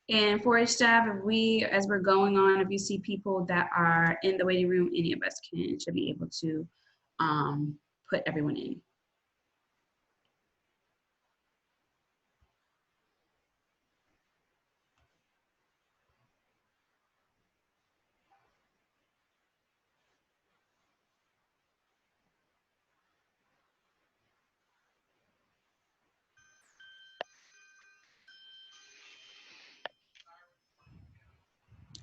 And for each staff, if we, as we're going on, if you see people that are in the waiting room, any of us should be able to put everyone in.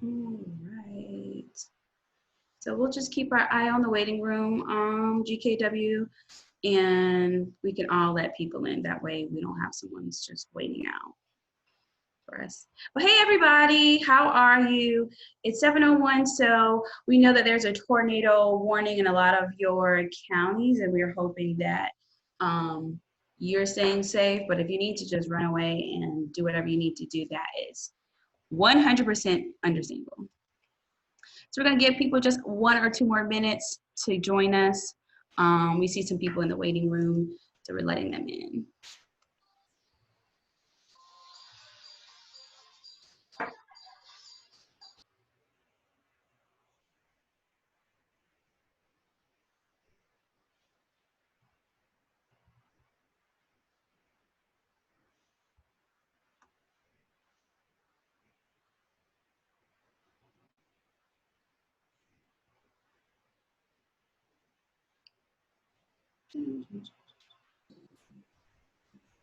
All right. So we'll just keep our eye on the waiting room, GKW, and we can all let people in. That way we don't have someone just waiting out for us. Well, hey everybody, how are you? It's 7:01, so we know that there's a tornado warning in a lot of your counties, and we're hoping that you're staying safe, but if you need to just run away and do whatever you need to do, that is 100% understandable. So we're gonna give people just 1 or 2 more minutes to join us. We see some people in the waiting room, so we're letting them in.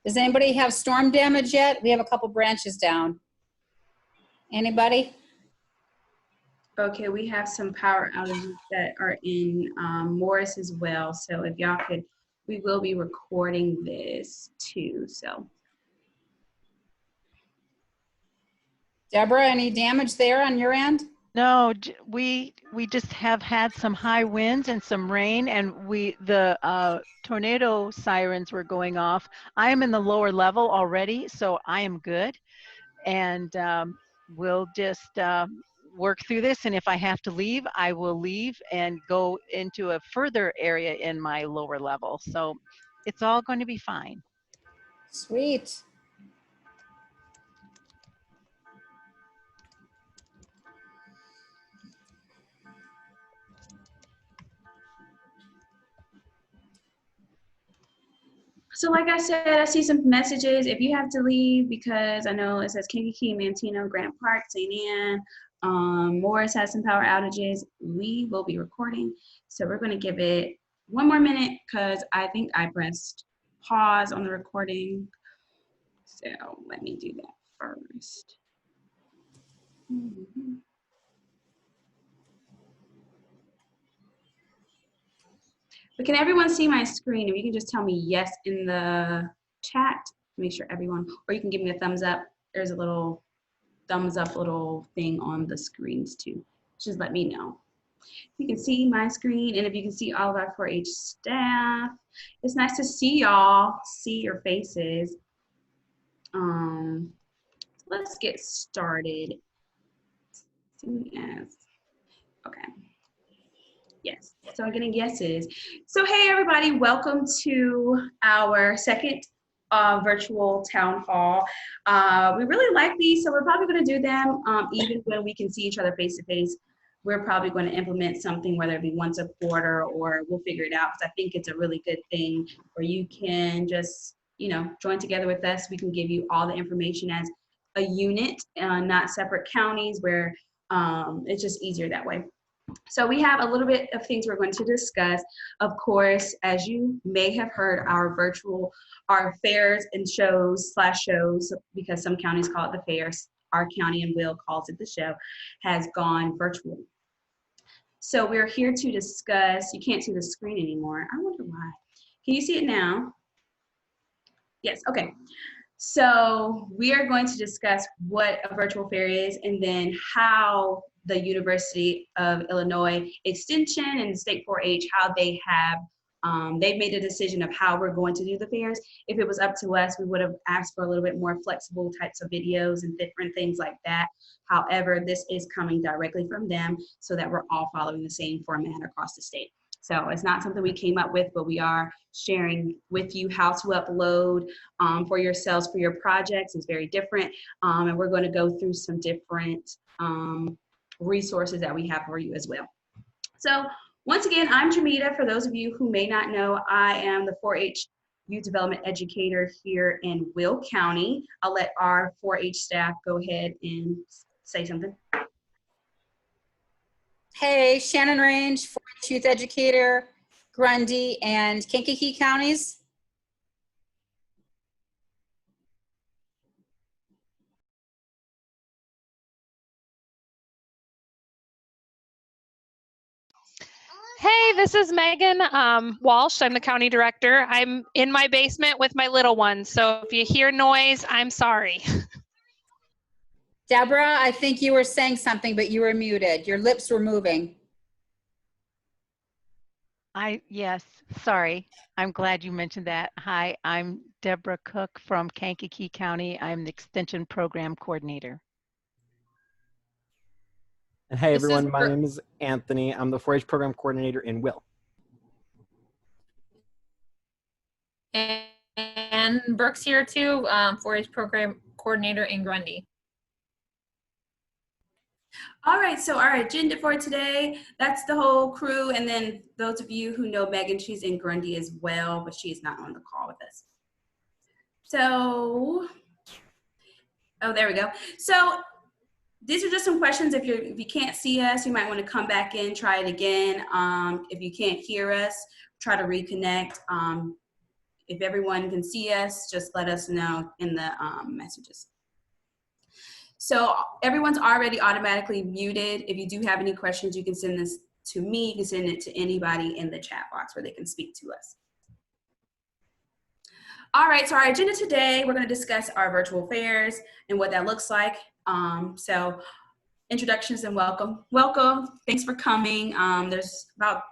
Does anybody have storm damage yet? We have a couple branches down. Anybody? Okay, we have some power outages that are in Morris as well. So if y'all could, we will be recording this too, so. Deborah, any damage there on your end? No, we just have had some high winds and some rain, and the tornado sirens were going off. I am in the lower level already, so I am good, and we'll just work through this. And if I have to leave, I will leave and go into a further area in my lower level. So it's all going to be fine. Sweet. So like I said, I see some messages. If you have to leave, because I know it says Kankakee, Mantino, Grant Park, St. Anne, Morris has some power outages, we will be recording. So we're gonna give it 1 more minute because I think I pressed pause on the recording. So let me do that first. But can everyone see my screen? If you can just tell me yes in the chat, make sure everyone, or you can give me a thumbs up. There's a little thumbs up little thing on the screens too. Just let me know. You can see my screen, and if you can see all of our 4-H staff. It's nice to see y'all, see your faces. Let's get started. Yes. Okay. Yes, so I'm getting yeses. So hey everybody, welcome to our second virtual town hall. We really like these, so we're probably gonna do them even when we can see each other face to face. We're probably gonna implement something, whether it be once a quarter or we'll figure it out, because I think it's a really good thing where you can just, you know, join together with us. We can give you all the information as a unit, not separate counties, where it's just easier that way. So we have a little bit of things we're going to discuss. Of course, as you may have heard, our fairs and shows /shows, because some counties call it the fairs, our county and Will calls it the show, has gone virtual. So we're here to discuss, you can't see the screen anymore. I wonder why. Can you see it now? Yes, okay. So we are going to discuss what a virtual fair is, and then how the University of Illinois Extension and the State 4-H, how they have, they've made a decision of how we're going to do the fairs. If it was up to us, we would have asked for a little bit more flexible types of videos and different things like that. However, this is coming directly from them so that we're all following the same format across the state. So it's not something we came up with, but we are sharing with you how to upload for yourselves for your projects. It's very different. And we're going to go through some different resources that we have for you as well. So once again, I'm Jamita. For those of you who may not know, I am the 4-H Youth Development Educator here in Will County. I'll let our 4-H staff go ahead and say something. Hey, Shannon Range, 4-H Youth Educator, Grundy and Kankakee counties. Hey, this is Megan Walsh. I'm the county director. I'm in my basement with my little one, so if you hear noise, I'm sorry. Deborah, I think you were saying something, but you were muted. Your lips were moving. Yes, sorry. I'm glad you mentioned that. Hi, I'm Deborah Cook from Kankakee County. I'm the Extension Program Coordinator. And hey This is everyone, my Br- name is Anthony. I'm the 4-H Program Coordinator in Will. And Brooke's here too, 4-H Program Coordinator in Grundy. All right, so our agenda for today, that's the whole crew. And then those of you who know Megan, she's in Grundy as well, but she is not on the call with us. So, oh, there we go. So these are just some questions. If you can't see us, you might want to come back in, try it again. If you can't hear us, try to reconnect. If everyone can see us, just let us know in the messages. So everyone's already automatically muted. If you do have any questions, you can send this to me. You can send it to anybody in the chat box where they can speak to us. All right, so our agenda today, we're going to discuss our virtual fairs and what that looks like. So introductions and welcome. Welcome, thanks for coming. There's about a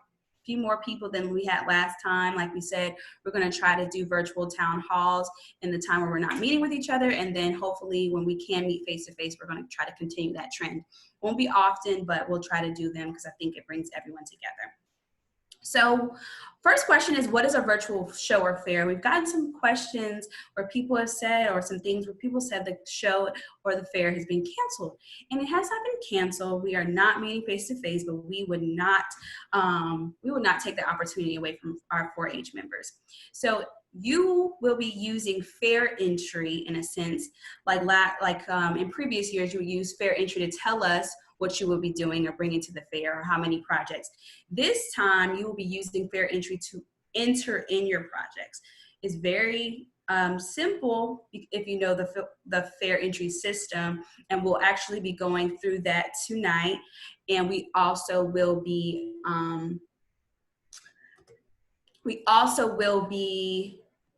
few more people than we had last time. Like we said, we're going to try to do virtual town halls in the time where we're not meeting with each other, and then hopefully when we can meet face to face, we're going to try to continue that trend. Won't be often, but we'll try to do them because I think it brings everyone together. So first question is, what is a virtual show or fair? We've gotten some questions where people have said, or some things where people said the show or the fair has been canceled, and it has not been canceled. We are not meeting face to face, but we would not take the opportunity away from our 4-H members. So you will be using FairEntry in a sense, like in previous years, you would use FairEntry to tell us what you will be doing or bringing to the fair or how many projects. This time you will be using FairEntry to enter in your projects. It's very simple if you know the FairEntry system, and we'll actually be going through that tonight. And we also will be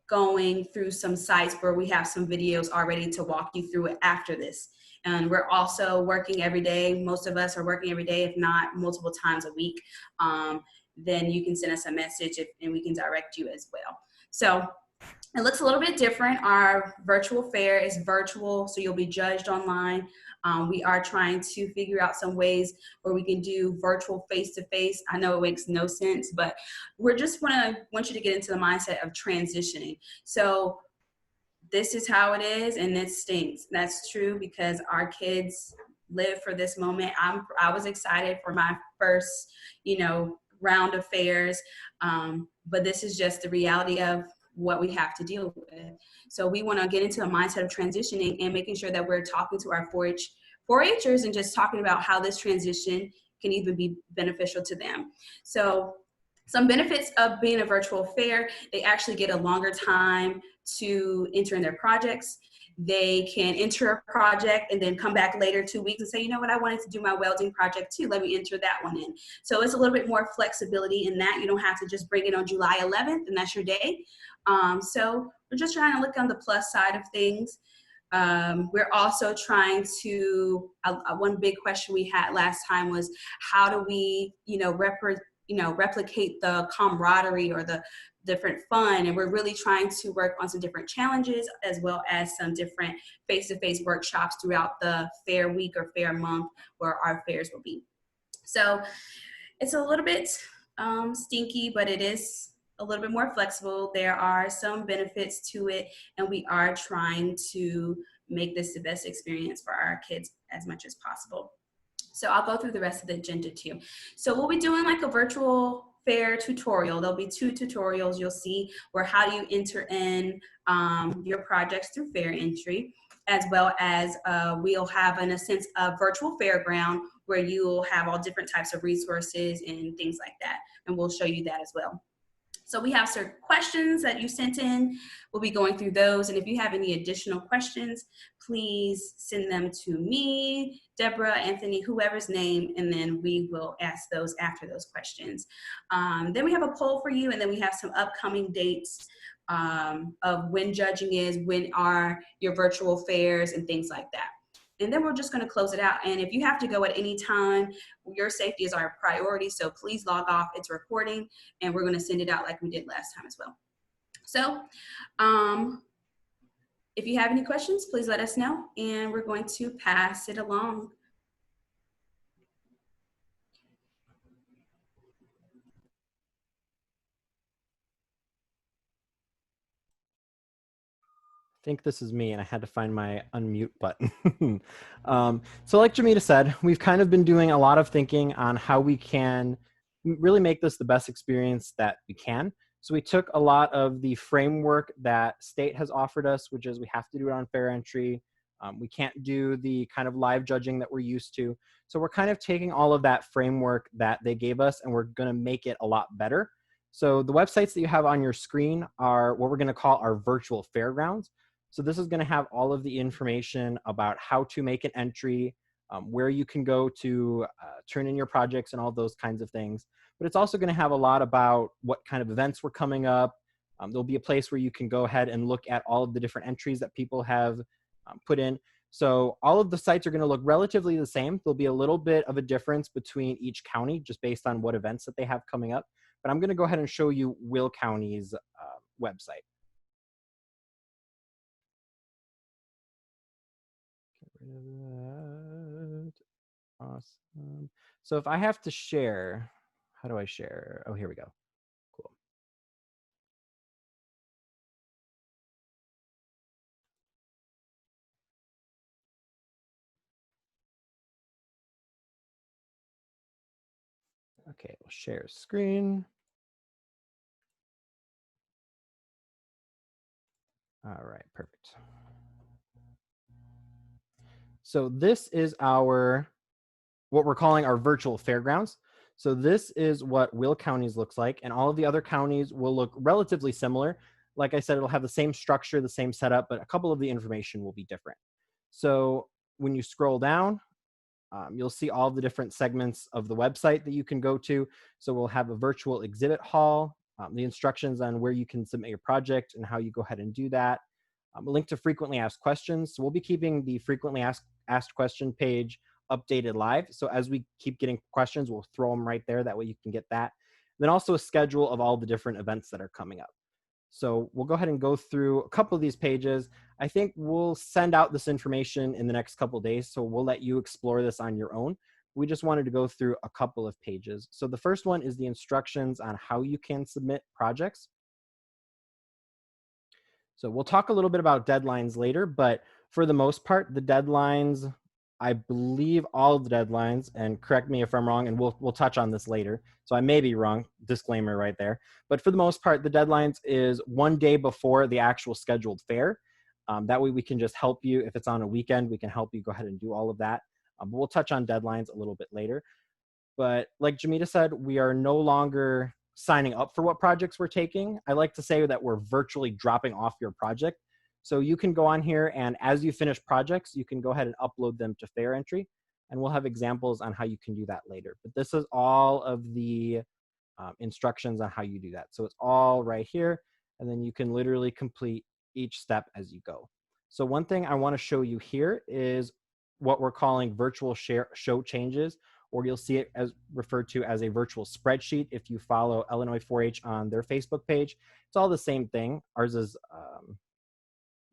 going through some sites where we have some videos already to walk you through it after this. And we're also working every day. Most of us are working every day, if not multiple times a week. Then you can send us a message and we can direct you as well. So it looks a little bit different. Our virtual fair is virtual, so you'll be judged online. We are trying to figure out some ways where we can do virtual face-to-face. I know it makes no sense, but we're just want you to get into the mindset of transitioning. So this is how it is, and it stinks. That's true because our kids live for this moment. I was excited for my first, round of fairs, but this is just the reality of what we have to deal with. So we want to get into a mindset of transitioning and making sure that we're talking to our 4-Hers and just talking about how this transition can even be beneficial to them. So some benefits of being a virtual fair: they actually get a longer time to enter in their projects. They can enter a project and then come back later 2 weeks and say, you know what, I wanted to do my welding project too. Let me enter that one in. So it's a little bit more flexibility in that. You don't have to just bring it on July 11th and that's your day. So we're just trying to look on the plus side of things. We're also trying to, one big question we had last time was, how do we, replicate the camaraderie or the different fun? And we're really trying to work on some different challenges as well as some different face-to-face workshops throughout the fair week or fair month where our fairs will be. So it's a little bit stinky, but it is a little bit more flexible. There are some benefits to it, and we are trying to make this the best experience for our kids as much as possible. So I'll go through the rest of the agenda too. So we'll be doing like a virtual fair tutorial. There'll be 2 tutorials you'll see where how do you enter in your projects through FairEntry, as well as we'll have, in a sense, a virtual fairground where you'll have all different types of resources and things like that. And we'll show you that as well. So we have certain questions that you sent in. We'll be going through those. And if you have any additional questions, please send them to me, Deborah, Anthony, whoever's name, and then we will ask those after those questions. Then we have a poll for you, and then we have some upcoming dates of when judging is, when are your virtual fairs, and things like that. And then we're just going to close it out. And if you have to go at any time, your safety is our priority. So please log off. It's recording, and we're going to send it out like we did last time as well. So if you have any questions, please let us know, and we're going to pass it along. I think this is me, and I had to find my unmute button. So like Jamita said, we've kind of been doing a lot of thinking on how we can really make this the best experience that we can. So we took a lot of the framework that state has offered us, which is we have to do it on FairEntry. We can't do the kind of live judging that we're used to. So we're kind of taking all of that framework that they gave us, and we're going to make it a lot better. So the websites that you have on your screen are what we're going to call our virtual fairgrounds. So this is going to have all of the information about how to make an entry, where you can go to turn in your projects and all those kinds of things. But it's also going to have a lot about what kind of events were coming up. There'll be a place where you can go ahead and look at all of the different entries that people have put in. So all of the sites are going to look relatively the same. There'll be a little bit of a difference between each county just based on what events that they have coming up. But I'm going to go ahead and show you Will County's website. Get rid of that. Awesome. So if I have to share, how do I share? Oh, here we go. Cool. Okay, we'll share screen. All right, perfect. So this is our, what we're calling our virtual fairgrounds. So this is what Will County's looks like, and all of the other counties will look relatively similar. Like I said, it'll have the same structure, the same setup, but a couple of the information will be different. So when you scroll down, you'll see all the different segments of the website that you can go to. So we'll have a virtual exhibit hall, the instructions on where you can submit your project and how you go ahead and do that. A link to frequently asked questions. So we'll be keeping the frequently asked question page updated live. So as we keep getting questions, we'll throw them right there. That way you can get that. Then also a schedule of all the different events that are coming up. So we'll go ahead and go through a couple of these pages. I think we'll send out this information in the next couple of days. So we'll let you explore this on your own. We just wanted to go through a couple of pages. So the first one is the instructions on how you can submit projects. So we'll talk a little bit about deadlines later, but for the most part, the deadlines, I believe all of the deadlines, and correct me if I'm wrong, and we'll touch on this later. So I may be wrong, disclaimer right there. But for the most part, the deadlines is 1 day before the actual scheduled fair. That way we can just help you. If it's on a weekend, we can help you go ahead and do all of that. But we'll touch on deadlines a little bit later. But like Jamita said, we are no longer signing up for what projects we're taking. I like to say that we're virtually dropping off your project. So you can go on here, and as you finish projects, you can go ahead and upload them to FairEntry, and we'll have examples on how you can do that later. But this is all of the instructions on how you do that. So it's all right here, and then you can literally complete each step as you go. So one thing I want to show you here is what we're calling virtual show changes, or you'll see it as referred to as a virtual spreadsheet if you follow Illinois 4-H on their Facebook page. It's all the same thing. Ours is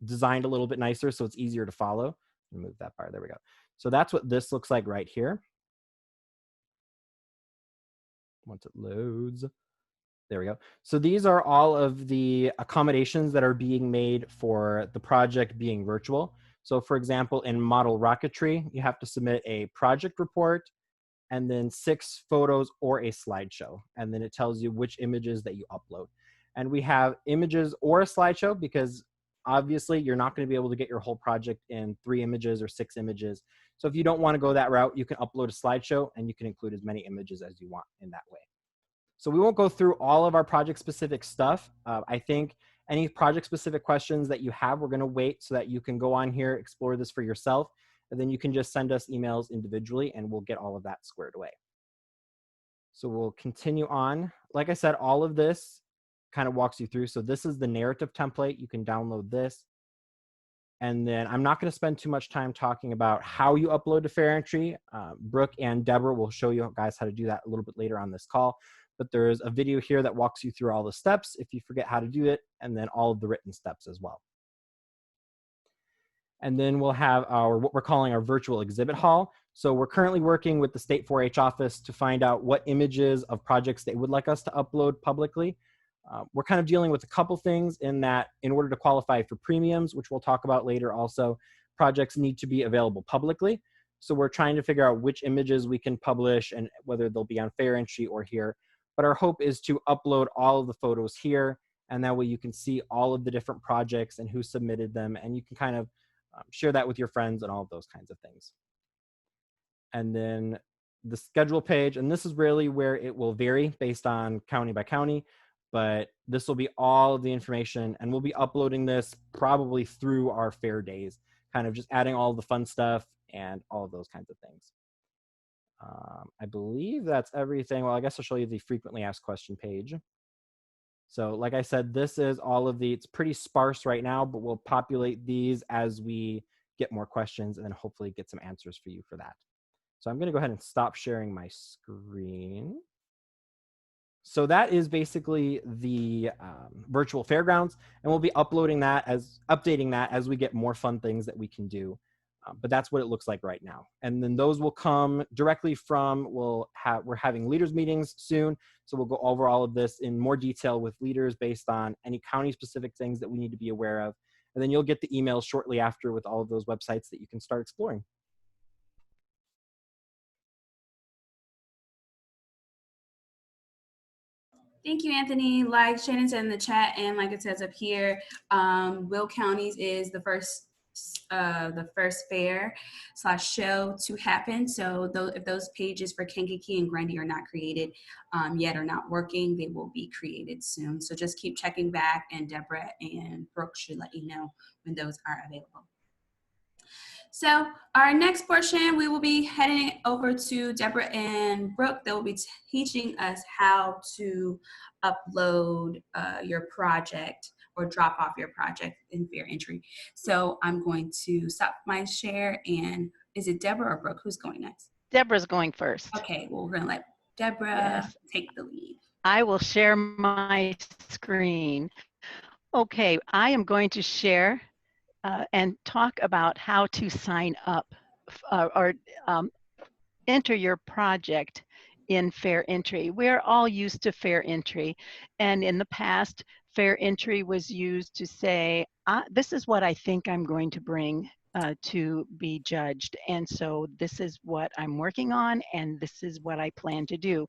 designed a little bit nicer, so it's easier to follow. Move that bar, there we go. So that's what this looks like right here. once it loads. There we go. So these are all of the accommodations that are being made for the project being virtual. So for example, in model rocketry, you have to submit a project report and then 6 photos or a slideshow. And then it tells you which images that you upload. And we have images or a slideshow because obviously you're not going to be able to get your whole project in 3 images or 6 images. So if you don't want to go that route, you can upload a slideshow and you can include as many images as you want in that way. So we won't go through all of our project specific stuff. I think any project specific questions that you have, we're going to wait so that you can go on here, explore this for yourself, and then you can just send us emails individually and we'll get all of that squared away. So we'll continue on. Like I said, all of this kind of walks you through. So this is the narrative template. You can download this. And then I'm not going to spend too much time talking about how you upload to FairEntry. Brooke and Deborah will show you guys how to do that a little bit later on this call. But there is a video here that walks you through all the steps if you forget how to do it, and then all of the written steps as well. And then we'll have our what we're calling our virtual exhibit hall. So we're currently working with the state 4-H office to find out what images of projects they would like us to upload publicly. We're kind of dealing with a couple things in that in order to qualify for premiums, which we'll talk about later also, projects need to be available publicly. So we're trying to figure out which images we can publish and whether they'll be on FairEntry or here. But our hope is to upload all of the photos here, and that way you can see all of the different projects and who submitted them, and you can kind of share that with your friends and all of those kinds of things. And then the schedule page, and this is really where it will vary based on county by county, but this will be all of the information, and we'll be uploading this probably through our fair days, kind of just adding all the fun stuff and all of those kinds of things. I believe that's everything. Well, I guess I'll show you the frequently asked question page. So like I said, this is all of the, it's pretty sparse right now, but we'll populate these as we get more questions and then hopefully get some answers for you for that. So I'm going to go ahead and stop sharing my screen. So that is basically the virtual fairgrounds, and we'll be updating that as we get more fun things that we can do. But that's what it looks like right now. And then those will come directly from, we're having leaders meetings soon. So we'll go over all of this in more detail with leaders based on any county specific things that we need to be aware of. And then you'll get the emails shortly after with all of those websites that you can start exploring. Thank you, Anthony. Like Shannon said in the chat, and like it says up here, Will Counties is the first fair/show to happen. So if those pages for Kankakee and Grundy are not created yet or not working, they will be created soon. So just keep checking back, and Deborah and Brooke should let you know when those are available. So our next portion, we will be heading over to Deborah and Brooke. They will be teaching us how to upload your project or drop off your project in FairEntry. So I'm going to stop my share, and is it Deborah or Brooke? Who's going next? Deborah's going first. Okay, well, we're gonna let Deborah take the lead. I will share my screen. Okay, I am going to share and talk about how to sign up or enter your project in FairEntry. We're all used to FairEntry, and in the past, FairEntry was used to say, this is what I think I'm going to bring to be judged, and so this is what I'm working on, and this is what I plan to do.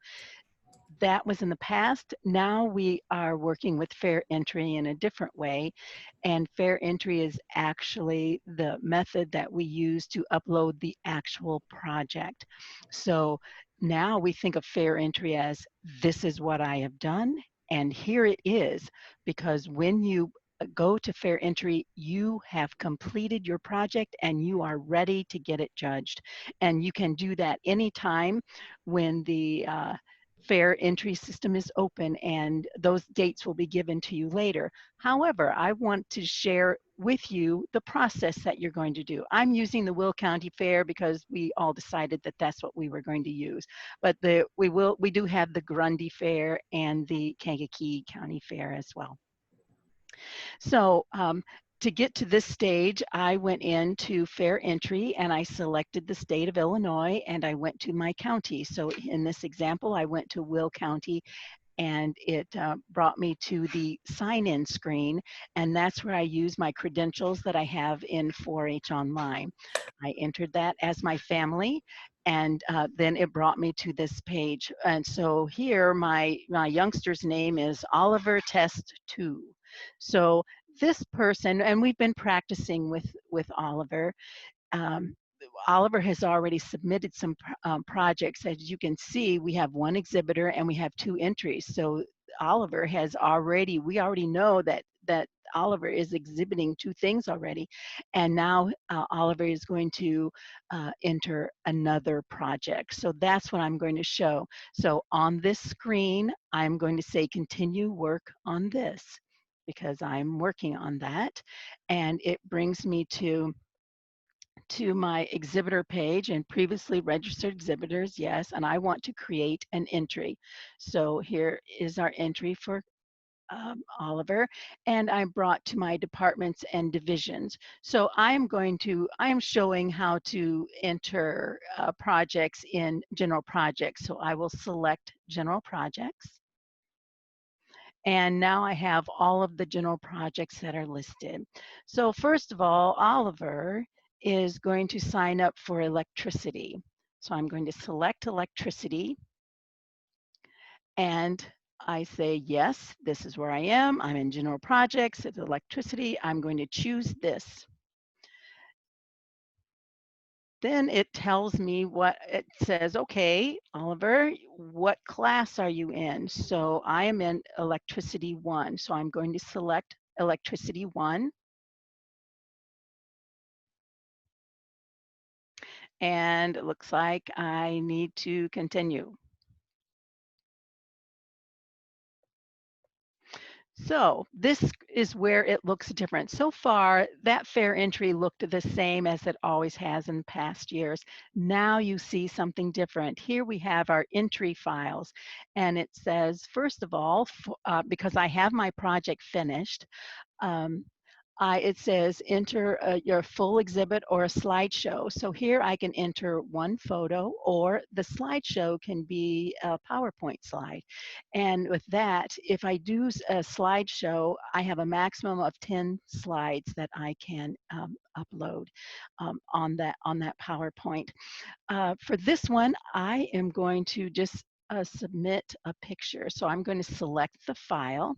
That was in the past. Now we are working with FairEntry in a different way, and FairEntry is actually the method that we use to upload the actual project. So now we think of FairEntry as, this is what I have done, and here it is, because when you go to FairEntry, you have completed your project and you are ready to get it judged. And you can do that anytime when the FairEntry system is open, and those dates will be given to you later. However, I want to share with you the process that you're going to do. I'm using the Will County Fair because we all decided that that's what we were going to use. But we do have the Grundy Fair and the Kankakee County Fair as well. So to get to this stage, I went into FairEntry and I selected the state of Illinois and I went to my county. So in this example, I went to Will County and it brought me to the sign-in screen, and that's where I use my credentials that I have in 4-H Online. I entered that as my family, and then it brought me to this page. And so here, my youngster's name is Oliver Test 2. So this person, and we've been practicing with Oliver. Oliver has already submitted some projects. As you can see, we have one exhibitor and we have 2 entries. So Oliver has already, we already know that Oliver is exhibiting 2 things already. And now Oliver is going to enter another project. So that's what I'm going to show. So on this screen, I'm going to say continue work on this because I'm working on that. And it brings me to my exhibitor page and previously registered exhibitors, yes, and I want to create an entry. So here is our entry for Oliver, and I'm brought to my departments and divisions. So I am showing how to enter projects in general projects. So I will select general projects. And now I have all of the general projects that are listed. So first of all, Oliver is going to sign up for electricity. So I'm going to select electricity and I say, yes, this is where I am. I'm in general projects, it's electricity. I'm going to choose this. Then it tells me what it says, okay, Oliver, what class are you in? So I am in electricity 1. So I'm going to select electricity 1. And it looks like I need to continue. So this is where it looks different. So far, that FairEntry looked the same as it always has in past years. Now you see something different. Here we have our entry files, and it says, first of all, because I have my project finished, it says enter your full exhibit or a slideshow. So here I can enter one photo, or the slideshow can be a PowerPoint slide. And with that, if I do a slideshow, I have a maximum of 10 slides that I can upload on that PowerPoint. For this one, I am going to just submit a picture. So I'm going to select the file,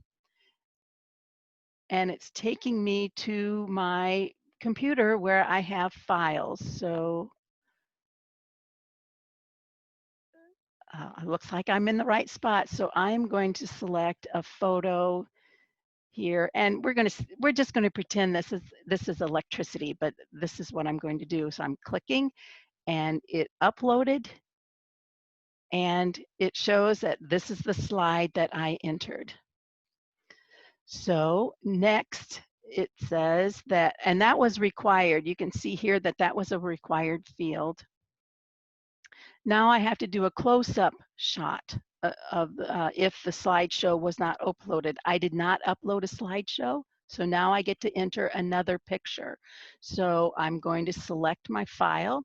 and it's taking me to my computer where I have files. So it looks like I'm in the right spot. So I'm going to select a photo here, and we're just going to pretend this is electricity, but this is what I'm going to do. So I'm clicking, and it uploaded, and it shows that this is the slide that I entered. So next, it says that, and that was required. You can see here that that was a required field. Now I have to do a close-up shot of if the slideshow was not uploaded. I did not upload a slideshow, so now I get to enter another picture. So I'm going to select my file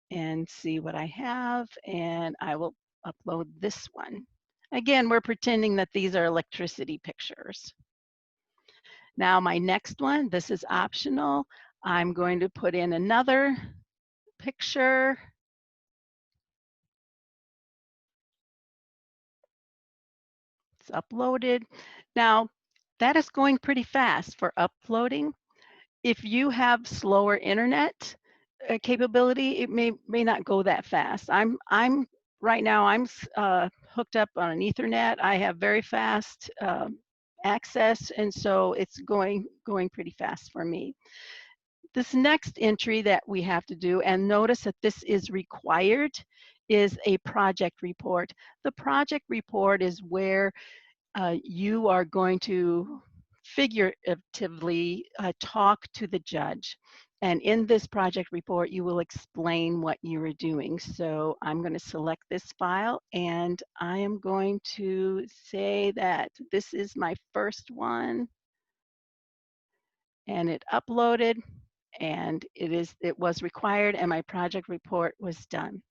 and see what I have, and I will upload this one. Again, we're pretending that these are electricity pictures. Now my next one, this is optional. I'm going to put in another picture. It's uploaded. Now that is going pretty fast for uploading. If you have slower internet capability, it may not go that fast. Right now I'm hooked up on an Ethernet. I have very fast access, and so it's going pretty fast for me. This next entry that we have to do, and notice that this is required, is a project report. The project report is where you are going to figuratively talk to the judge. And in this project report, you will explain what you are doing. So I'm going to select this file, and I am going to say that this is my first one. and it uploaded, and it was required, and my project report was done.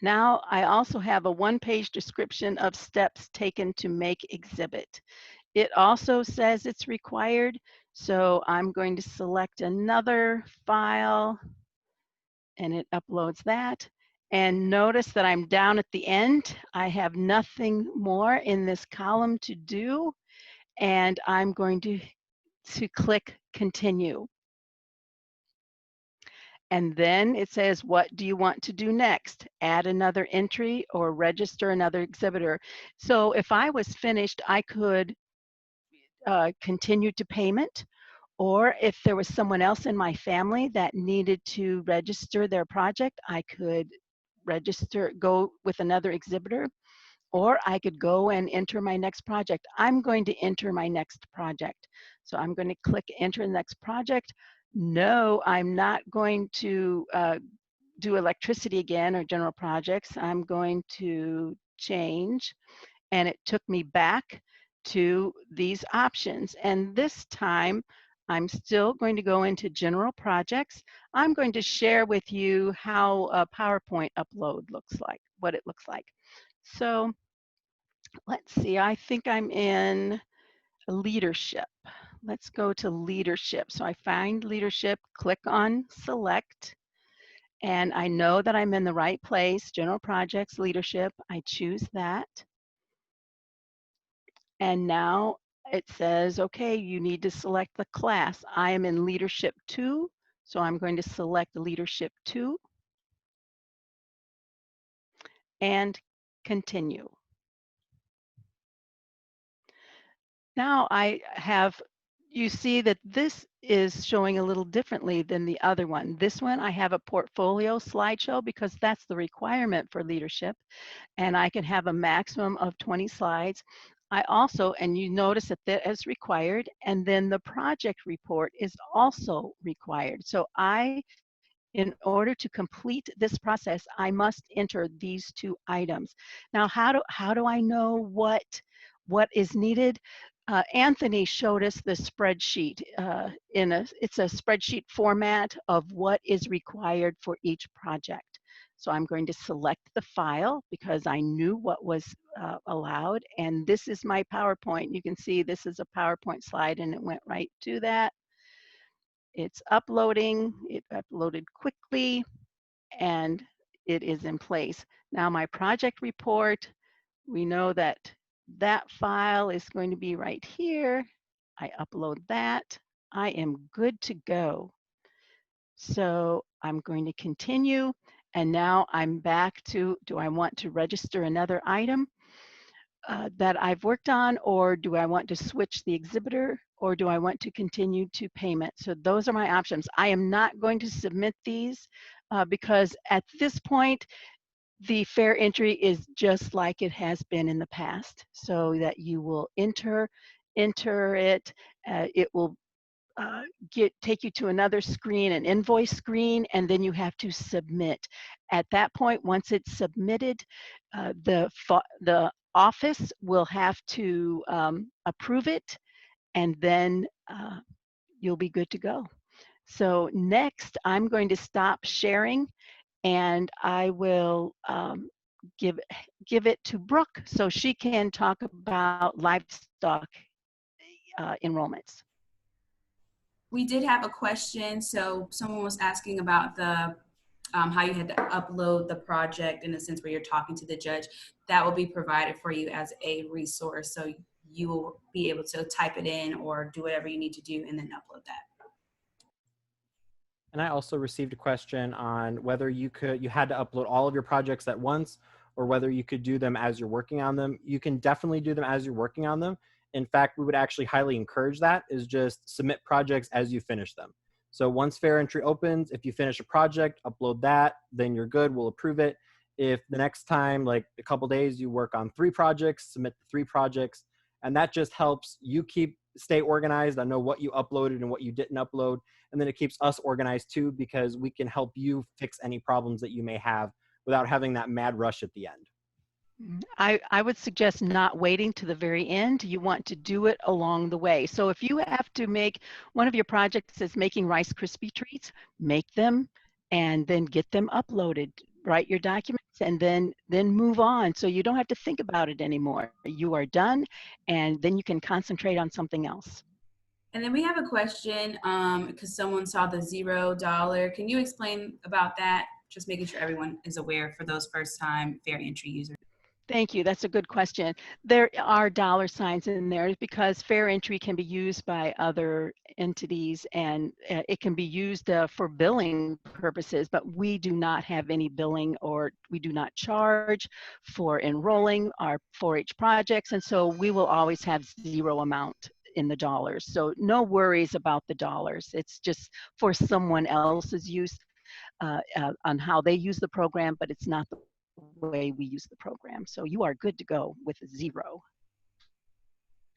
Now I also have a one-page description of steps taken to make exhibit. It also says it's required, so I'm going to select another file, and it uploads that. And notice that I'm down at the end. I have nothing more in this column to do, and I'm going to click continue. And then it says, what do you want to do next? Add another entry or register another exhibitor. So if I was finished, I could continue to payment, or if there was someone else in my family that needed to register their project, I could go with another exhibitor, or I could go and enter my next project. I'm going to enter my next project. So I'm going to click enter the next project. No, I'm not going to do electricity again or general projects. I'm going to change, and it took me back to these options. And this time, I'm still going to go into general projects. I'm going to share with you how a PowerPoint upload looks like, what it looks like. So let's see, I think I'm in leadership. Let's go to leadership. So I find leadership, click on select, and I know that I'm in the right place, general projects, leadership. I choose that. And now it says, okay, you need to select the class. I am in leadership 2, so I'm going to select leadership 2 and continue. Now you see that this is showing a little differently than the other one. This one, I have a portfolio slideshow because that's the requirement for leadership, and I can have a maximum of 20 slides. I also, and you notice that is required, and then the project report is also required. So in order to complete this process, I must enter these 2 items. Now, how do I know what is needed? Anthony showed us the spreadsheet. It's a spreadsheet format of what is required for each project. So I'm going to select the file because I knew what was allowed, and this is my PowerPoint. You can see this is a PowerPoint slide, and it went right to that. It's uploading. It uploaded quickly, and it is in place. Now my project report, we know that that file is going to be right here. I upload that. I am good to go. So I'm going to continue, and now I'm back to, do I want to register another item that I've worked on, or do I want to switch the exhibitor, or do I want to continue to payment? So those are my options. I am not going to submit these because at this point, the FairEntry is just like it has been in the past, so that you will enter it. It will take you to another screen, an invoice screen, and then you have to submit. At that point, once it's submitted, the office will have to approve it, and then you'll be good to go. So next, I'm going to stop sharing, and I will give it to Brooke so she can talk about livestock enrollments. We did have a question. So someone was asking about the how you had to upload the project in a sense where you're talking to the judge. That will be provided for you as a resource. So you will be able to type it in or do whatever you need to do and then upload that. And I also received a question on whether you had to upload all of your projects at once or whether you could do them as you're working on them. You can definitely do them as you're working on them. In fact, we would actually highly encourage that, is just submit projects as you finish them. So once FairEntry opens, if you finish a project, upload that, then you're good, we'll approve it. If the next time, like a couple days, you work on 3 projects, submit the 3 projects, and that just helps you stay organized. I know what you uploaded and what you didn't upload. And then it keeps us organized too, because we can help you fix any problems that you may have without having that mad rush at the end. I would suggest not waiting to the very end. You want to do it along the way. So if you have to make, one of your projects is making Rice Krispie treats, make them and then get them uploaded. Write your documents and then move on. So you don't have to think about it anymore. You are done, and then you can concentrate on something else. And then we have a question because someone saw the $0. Can you explain about that? Just making sure everyone is aware for those first-time FairEntry users. Thank you. That's a good question. There are dollar signs in there because FairEntry can be used by other entities, and it can be used for billing purposes, but we do not have any billing, or we do not charge for enrolling our 4-H projects, and so we will always have zero amount in the dollars. So no worries about the dollars. It's just for someone else's use on how they use the program, but it's not the way we use the program. So you are good to go with 0.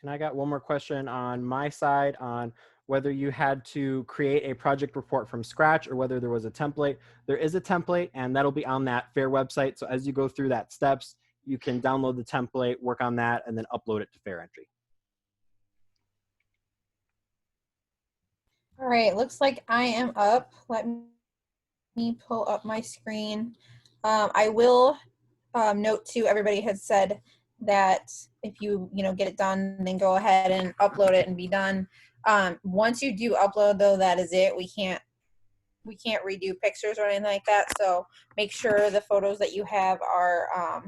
And I got one more question on my side on whether you had to create a project report from scratch or whether there was a template. There is a template, and that'll be on that FAIR website. So as you go through that steps, you can download the template, work on that, and then upload it to FairEntry. All right, looks like I am up. Let me pull up my screen. I will note too, everybody has said that if you get it done, then go ahead and upload it and be done. Once you do upload though, that is it. We can't redo pictures or anything like that. So make sure the photos that you have are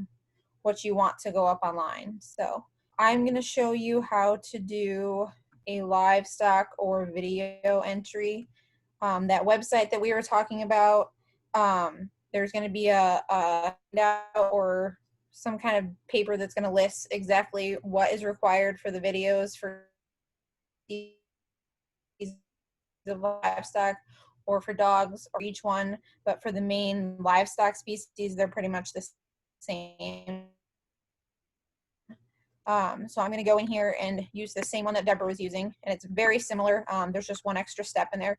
what you want to go up online. So I'm going to show you how to do a livestock or video entry. That website that we were talking about, there's going to be a handout or some kind of paper that's going to list exactly what is required for the videos for the livestock or for dogs or each one, but for the main livestock species, they're pretty much the same. So I'm going to go in here and use the same one that Deborah was using, and it's very similar. There's just one extra step in there.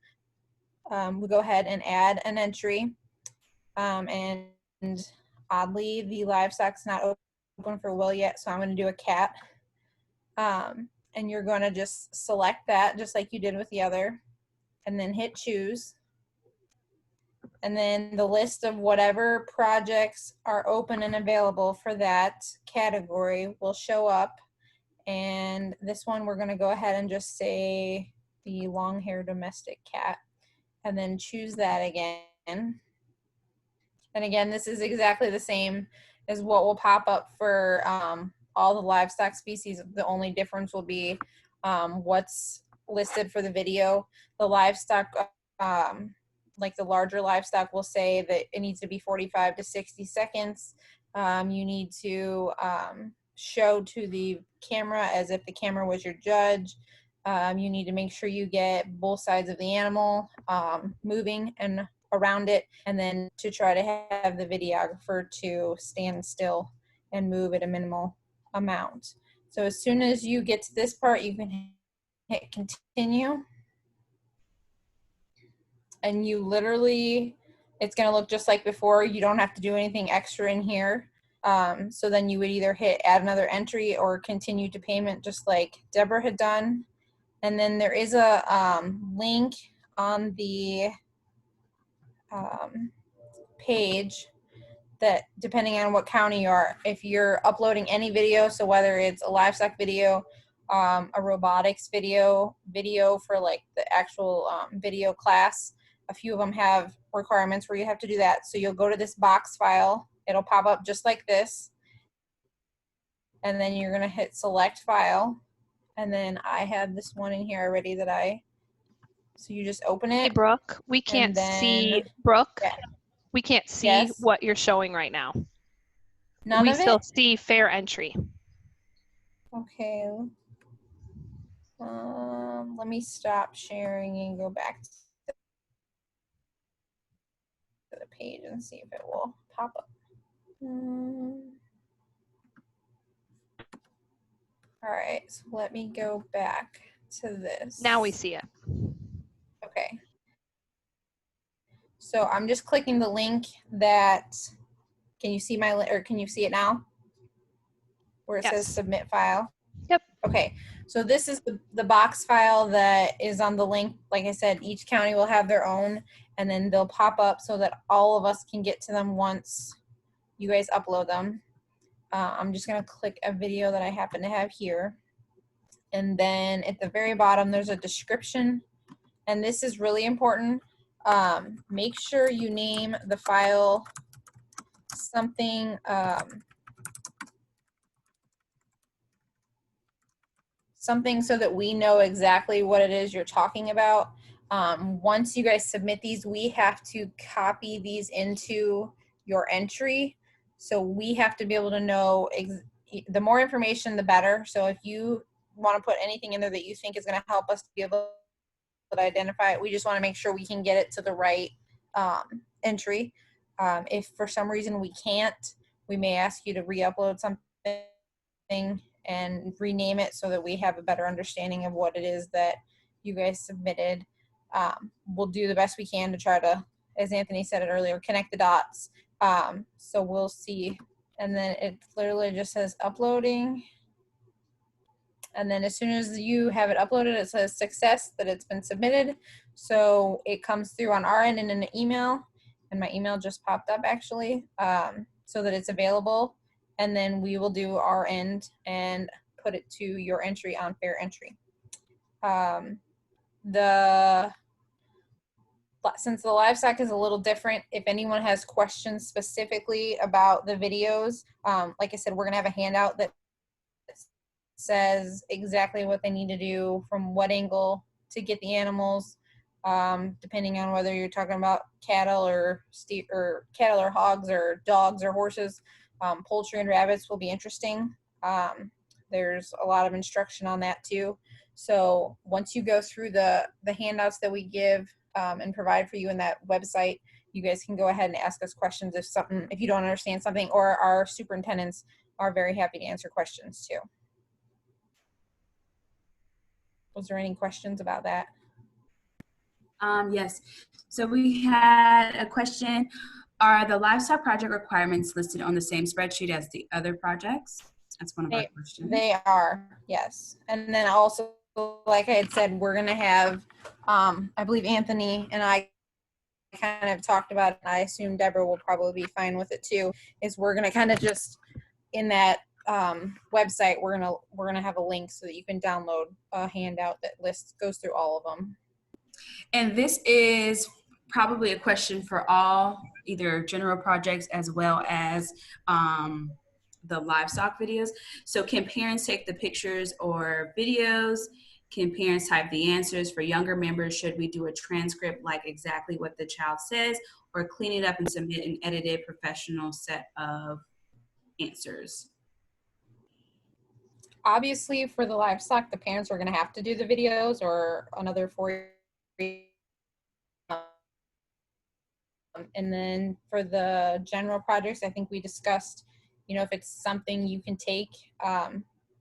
We'll go ahead and add an entry, and oddly, the livestock's not open for Will yet, so I'm going to do a cat. And you're going to just select that just like you did with the other, and then hit choose. And then the list of whatever projects are open and available for that category will show up. And this one, we're going to go ahead and just say the long-haired domestic cat, and then choose that again. And again, this is exactly the same as what will pop up for all the livestock species. The only difference will be what's listed for the video. The livestock, like the larger livestock, will say that it needs to be 45 to 60 seconds. You need to show to the camera as if the camera was your judge. You need to make sure you get both sides of the animal moving and around it, and then to try to have the videographer to stand still and move at a minimal amount. So as soon as you get to this part, you can hit continue, and you literally, it's going to look just like before. You don't have to do anything extra in here. So then you would either hit add another entry or continue to payment, just like Deborah had done. And then there is a link on the page that, depending on what county you are, if you're uploading any video, so whether it's a livestock video, a robotics video for like the actual video class, a few of them have requirements where you have to do that. So you'll go to this box file, it'll pop up just like this, and then you're gonna hit select file, and then I have this one in here already so you just open it. Hey, Brooke, we can't see, Brooke, Yeah. we can't see Yes. what you're showing right now. None we of still it? see FairEntry. Okay. Let me stop sharing and go back to the page and see if it will pop up. All right, so let me go back to this. Now we see it. Okay. So I'm just clicking the link that, can you see my, or can you see it now? where it Yes. says submit file? Yep. Okay, so this is the box file that is on the link. Like I said, each county will have their own, and then they'll pop up so that all of us can get to them once you guys upload them. I'm just gonna click a video that I happen to have here. And then at the very bottom, there's a description. And this is really important. Make sure you name the file something, something so that we know exactly what it is you're talking about. Once you guys submit these, we have to copy these into your entry. So we have to be able to know, the more information, the better. So if you want to put anything in there that you think is going to help us to be able to identify it, we just want to make sure we can get it to the right entry. If for some reason we can't, we may ask you to re-upload something and rename it so that we have a better understanding of what it is that you guys submitted. We'll do the best we can to try to, as Anthony said it earlier, connect the dots. So we'll see. And then it literally just says uploading. And then as soon as you have it uploaded, it says success, that it's been submitted. So it comes through on our end in an email. And my email just popped up actually, so that it's available. And then we will do our end and put it to your entry on FairEntry. Since the livestock is a little different, if anyone has questions specifically about the videos, like I said, we're gonna have a handout that says exactly what they need to do from what angle to get the animals, depending on whether you're talking about cattle or cattle or hogs or dogs or horses. Poultry and rabbits will be interesting. There's a lot of instruction on that too. So once you go through the handouts that we give and provide for you in that website, you guys can go ahead and ask us questions if you don't understand something, or our superintendents are very happy to answer questions too. Was there any questions about that? Yes. So we had a question. Are the livestock project requirements listed on the same spreadsheet as the other projects? That's one of our questions. They are, yes. And then also, like I had said, we're going to have, I believe Anthony and I kind of talked about it, and I assume Deborah will probably be fine with it too, is we're going to kind of just, in that website, we're gonna have a link so that you can download a handout that goes through all of them. And this is probably a question for all, either general projects as well as the livestock videos. So can parents take the pictures or videos? Can parents type the answers? For younger members, should we do a transcript like exactly what the child says, or clean it up and submit an edited professional set of answers? Obviously, for the livestock, the parents are going to have to do the videos or another 4. And then for the general projects, I think we discussed, if it's something you can take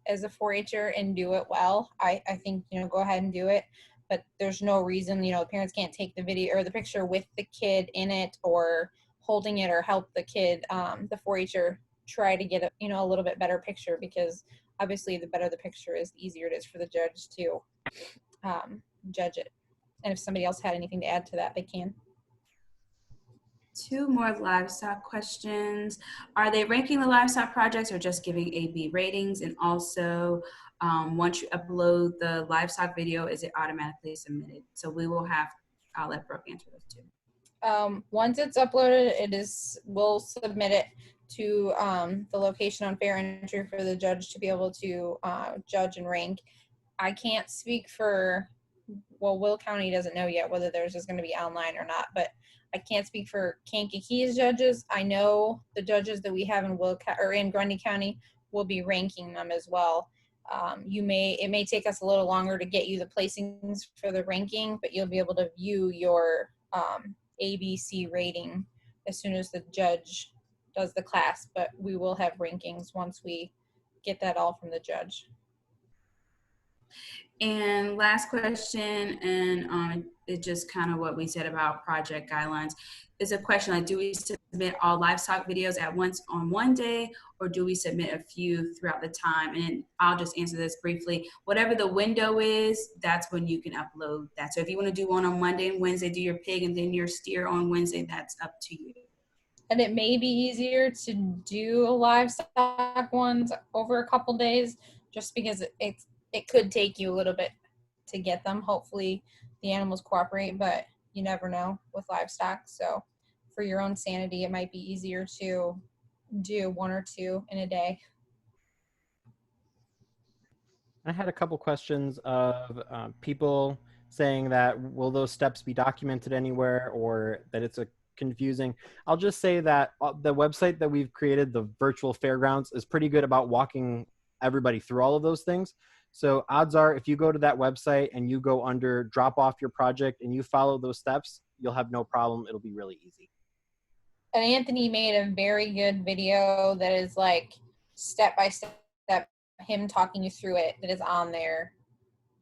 as a 4-H'er and do it well, I think, go ahead and do it. But there's no reason, the parents can't take the video or the picture with the kid in it or holding it, or help the kid, the 4-H'er, try to get a little bit better picture, because obviously the better the picture is, the easier it is for the judge to judge it. And if somebody else had anything to add to that, they can. 2 more livestock questions. Are they ranking the livestock projects or just giving A/B ratings? And also, once you upload the livestock video, is it automatically submitted? So I'll let Brooke answer those 2. Once it's uploaded, we'll submit it to the location on FairEntry for the judge to be able to judge and rank. I can't speak for, Will County doesn't know yet whether theirs is going to be online or not, but I can't speak for Kankakee's judges. I know the judges that we have in Grundy County will be ranking them as well. It may take us a little longer to get you the placings for the ranking, but you'll be able to view your ABC rating as soon as the judge does the class, but we will have rankings once we get that all from the judge. And last question, and it's just kind of what we said about project guidelines. Is a question like, do we submit all livestock videos at once on one day, or do we submit a few throughout the time? And I'll just answer this briefly. Whatever the window is, that's when you can upload that. So if you want to do one on Monday and Wednesday, do your pig and then your steer on Wednesday, that's up to you. And it may be easier to do livestock ones over a couple days, just because it could take you a little bit to get them. Hopefully the animals cooperate, but you never know with livestock. So for your own sanity, it might be easier to do one or two in a day. I had a couple questions of people saying that will those steps be documented anywhere, or that it's a confusing. I'll just say that the website that we've created, the virtual Fairgrounds, is pretty good about walking everybody through all of those things. So odds are, if you go to that website and you go under drop off your project and you follow those steps, you'll have no problem. It'll be really easy. And Anthony made a very good video that is like step by step, him talking you through it, that is on there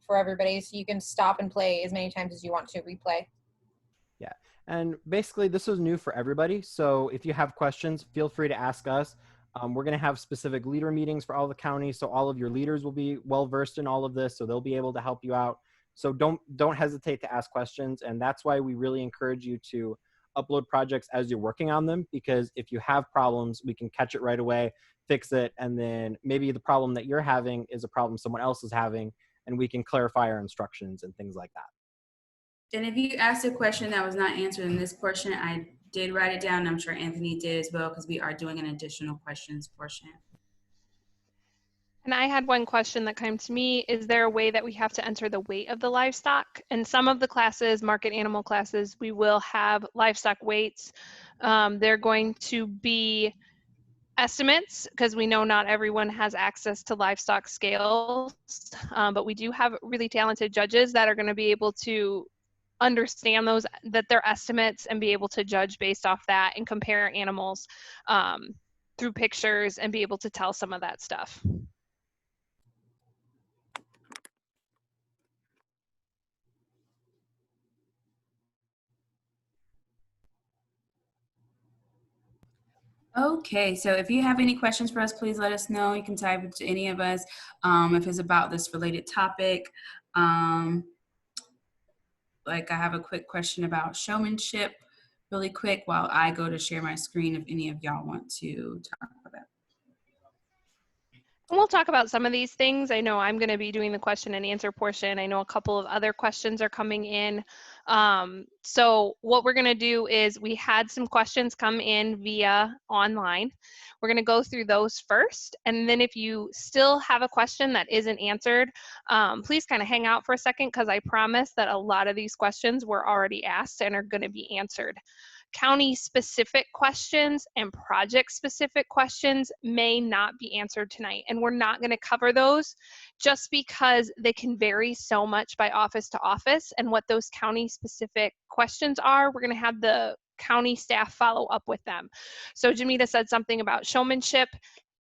for everybody, so you can stop and play as many times as you want to replay. Yeah, and basically this was new for everybody, so if you have questions, feel free to ask us. We're going to have specific leader meetings for all the counties, so all of your leaders will be well versed in all of this, so they'll be able to help you out. So don't hesitate to ask questions, and that's why we really encourage you to upload projects as you're working on them, because if you have problems, we can catch it right away, fix it, and then maybe the problem that you're having is a problem someone else is having, and we can clarify our instructions and things like that. And if you asked a question that was not answered in this portion, I did write it down. And I'm sure Anthony did as well, because we are doing an additional questions portion. And I had one question that came to me. Is there a way that we have to enter the weight of the livestock? In some of the classes, market animal classes, we will have livestock weights. They're going to be estimates, because we know not everyone has access to livestock scales, but we do have really talented judges that are going to be able to understand those, that they're estimates, and be able to judge based off that and compare animals through pictures and be able to tell some of that stuff. Okay, so if you have any questions for us, please let us know. You can type it to any of us if it's about this related topic. Like I have a quick question about showmanship really quick while I go to share my screen if any of y'all want to talk about. And we'll talk about some of these things. I know I'm going to be doing the question and answer portion. I know a couple of other questions are coming in. So what we're going to do is, we had some questions come in via online. We're going to go through those first. And then if you still have a question that isn't answered, please kind of hang out for a second, because I promise that a lot of these questions were already asked and are going to be answered. County-specific questions and project-specific questions may not be answered tonight, and we're not going to cover those just because they can vary so much by office to office, and what those county-specific questions are, we're going to have the county staff follow up with them. So Jamita said something about showmanship.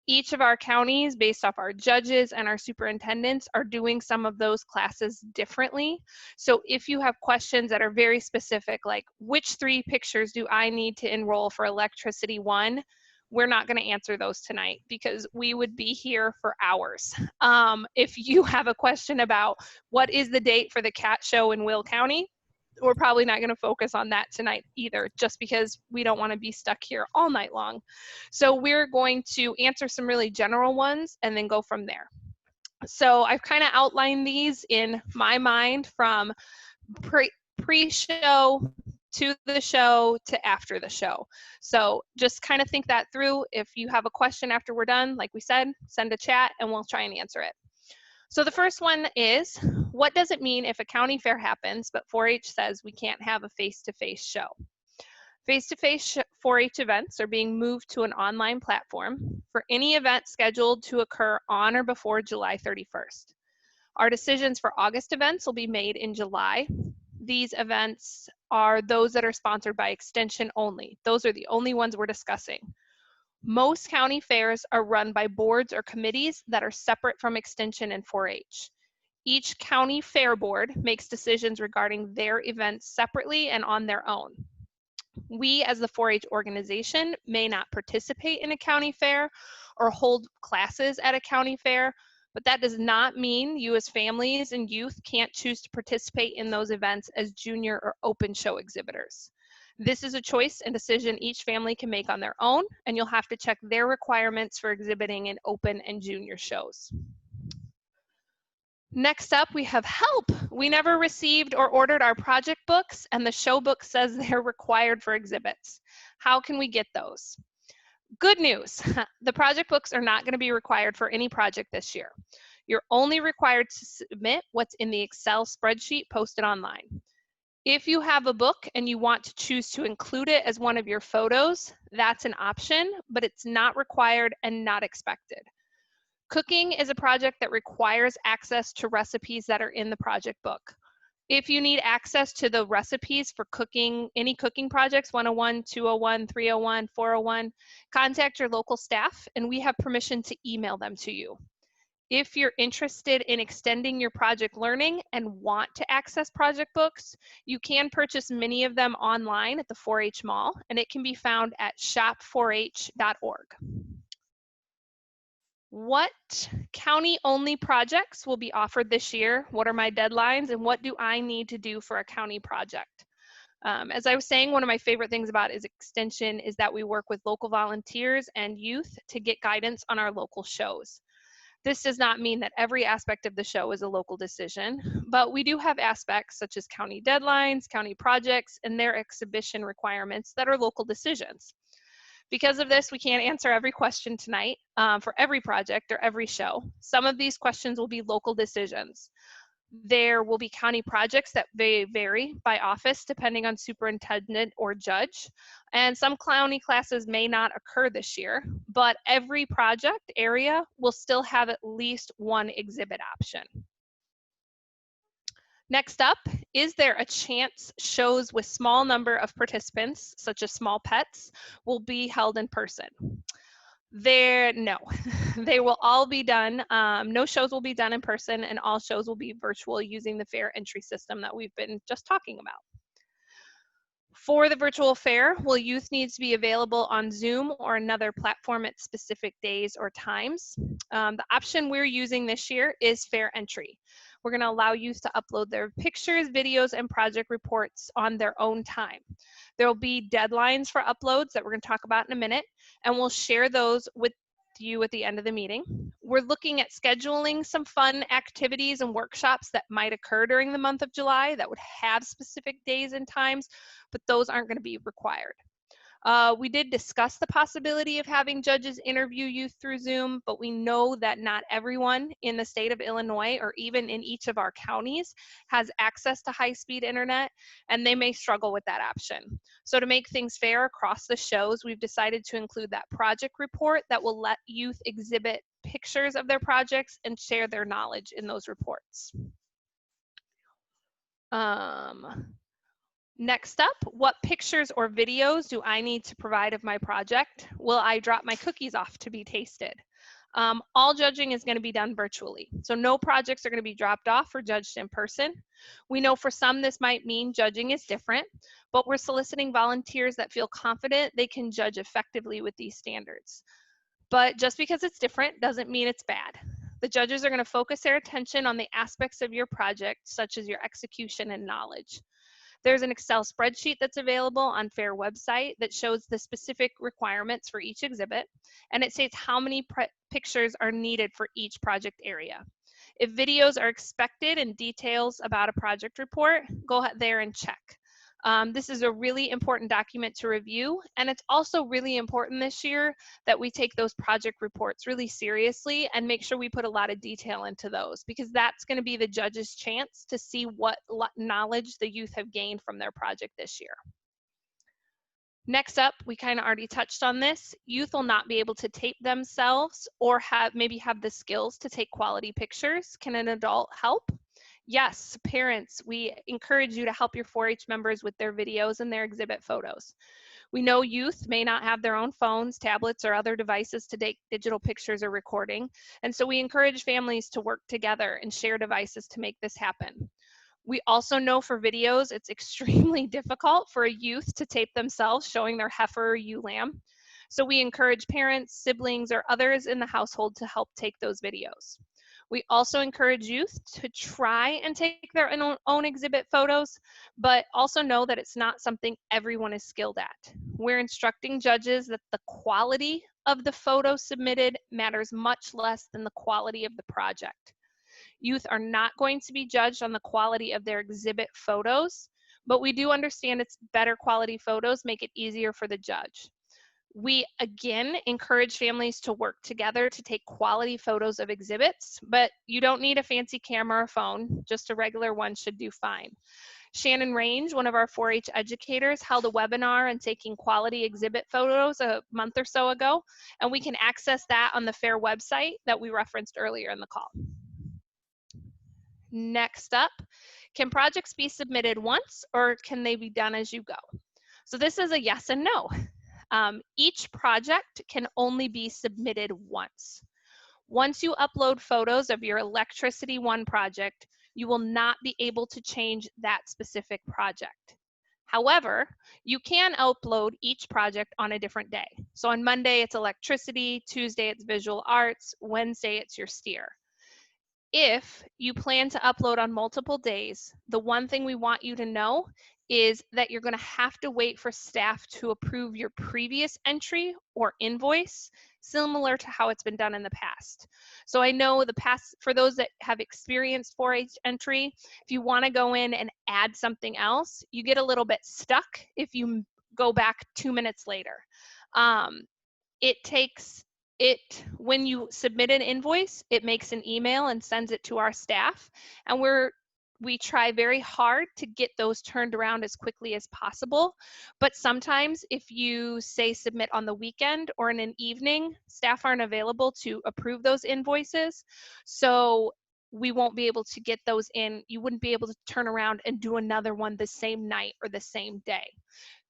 Each of our counties, based off our judges and our superintendents, are doing some of those classes differently. So if you have questions that are very specific, like which 3 pictures do I need to enroll for electricity 1, we're not going to answer those tonight, because we would be here for hours. If you have a question about what is the date for the cat show in Will County, we're probably not going to focus on that tonight either, just because we don't want to be stuck here all night long. So we're going to answer some really general ones and then go from there. So I've kind of outlined these in my mind from pre-show to the show to after the show. So just kind of think that through. If you have a question after we're done, like we said, send a chat and we'll try and answer it. So the first one is, what does it mean if a county fair happens, but 4-H says we can't have a face-to-face show? Face-to-face 4-H events are being moved to an online platform for any event scheduled to occur on or before July 31st. Our decisions for August events will be made in July. These events are those that are sponsored by Extension only. Those are the only ones we're discussing. Most county fairs are run by boards or committees that are separate from Extension and 4-H. Each county fair board makes decisions regarding their events separately and on their own. We, as the 4-H organization, may not participate in a county fair or hold classes at a county fair, but that does not mean you as families and youth can't choose to participate in those events as junior or open show exhibitors. This is a choice and decision each family can make on their own, and you'll have to check their requirements for exhibiting in open and junior shows. Next up, we have help. We never received or ordered our project books, and the show book says they're required for exhibits. How can we get those? Good news, the project books are not going to be required for any project this year. You're only required to submit what's in the Excel spreadsheet posted online. If you have a book and you want to choose to include it as one of your photos, that's an option, but it's not required and not expected. Cooking is a project that requires access to recipes that are in the project book. If you need access to the recipes for cooking, any cooking projects, 101, 201, 301, 401, contact your local staff and we have permission to email them to you. If you're interested in extending your project learning and want to access project books, you can purchase many of them online at the 4-H Mall, and it can be found at shop4h.org. What county-only projects will be offered this year? What are my deadlines, and what do I need to do for a county project? As I was saying, one of my favorite things about Extension is that we work with local volunteers and youth to get guidance on our local shows. This does not mean that every aspect of the show is a local decision, but we do have aspects such as county deadlines, county projects, and their exhibition requirements that are local decisions. Because of this, we can't answer every question tonight for every project or every show. Some of these questions will be local decisions. There will be county projects that vary by office depending on superintendent or judge. And some county classes may not occur this year, but every project area will still have at least one exhibit option. Next up, is there a chance shows with small number of participants, such as small pets, will be held in person? No, they will all be done. No shows will be done in person, and all shows will be virtual using the FairEntry system that we've been just talking about. For the virtual fair, will youth needs to be available on Zoom or another platform at specific days or times? The option we're using this year is FairEntry. We're going to allow youth to upload their pictures, videos, and project reports on their own time. There will be deadlines for uploads that we're going to talk about in a minute, and we'll share those with you at the end of the meeting. We're looking at scheduling some fun activities and workshops that might occur during the month of July that would have specific days and times, but those aren't going to be required. We did discuss the possibility of having judges interview youth through Zoom, but we know that not everyone in the state of Illinois or even in each of our counties has access to high-speed internet, and they may struggle with that option. So to make things fair across the shows, we've decided to include that project report that will let youth exhibit pictures of their projects and share their knowledge in those reports. Next up, what pictures or videos do I need to provide of my project? Will I drop my cookies off to be tasted? All judging is going to be done virtually. So no projects are going to be dropped off or judged in person. We know for some this might mean judging is different, but we're soliciting volunteers that feel confident they can judge effectively with these standards. But just because it's different doesn't mean it's bad. The judges are going to focus their attention on the aspects of your project, such as your execution and knowledge. There's an Excel spreadsheet that's available on FAIR website that shows the specific requirements for each exhibit, and it states how many pictures are needed for each project area. If videos are expected and details about a project report, go there and check. This is a really important document to review, and it's also really important this year that we take those project reports really seriously and make sure we put a lot of detail into those, because that's going to be the judge's chance to see what knowledge the youth have gained from their project this year. Next up, we kind of already touched on this. Youth will not be able to tape themselves or maybe have the skills to take quality pictures. Can an adult help? Yes, parents, we encourage you to help your 4-H members with their videos and their exhibit photos. We know youth may not have their own phones, tablets, or other devices to take digital pictures or recording, and so we encourage families to work together and share devices to make this happen. We also know for videos, it's extremely difficult for a youth to tape themselves showing their heifer or ewe lamb. So we encourage parents, siblings, or others in the household to help take those videos. We also encourage youth to try and take their own exhibit photos, but also know that it's not something everyone is skilled at. We're instructing judges that the quality of the photo submitted matters much less than the quality of the project. Youth are not going to be judged on the quality of their exhibit photos, but we do understand it's better quality photos make it easier for the judge. We again encourage families to work together to take quality photos of exhibits, but you don't need a fancy camera or phone, just a regular one should do fine. Shannon Range, one of our 4-H educators, held a webinar on taking quality exhibit photos a month or so ago, and we can access that on the FAIR website that we referenced earlier in the call. Next up, can projects be submitted once or can they be done as you go? So this is a yes and no. Each project can only be submitted once. Once you upload photos of your Electricity One project, you will not be able to change that specific project. However, you can upload each project on a different day. So on Monday, it's electricity, Tuesday, it's visual arts, Wednesday, it's your steer. If you plan to upload on multiple days, the one thing we want you to know is that you're going to have to wait for staff to approve your previous entry or invoice, similar to how it's been done in the past. So I know the past, for those that have experienced 4-H entry, if you want to go in and add something else, you get a little bit stuck if you go back 2 minutes later. When you submit an invoice, it makes an email and sends it to our staff, and we try very hard to get those turned around as quickly as possible. But sometimes if you say submit on the weekend or in an evening, staff aren't available to approve those invoices. So we won't be able to get those in. You wouldn't be able to turn around and do another one the same night or the same day.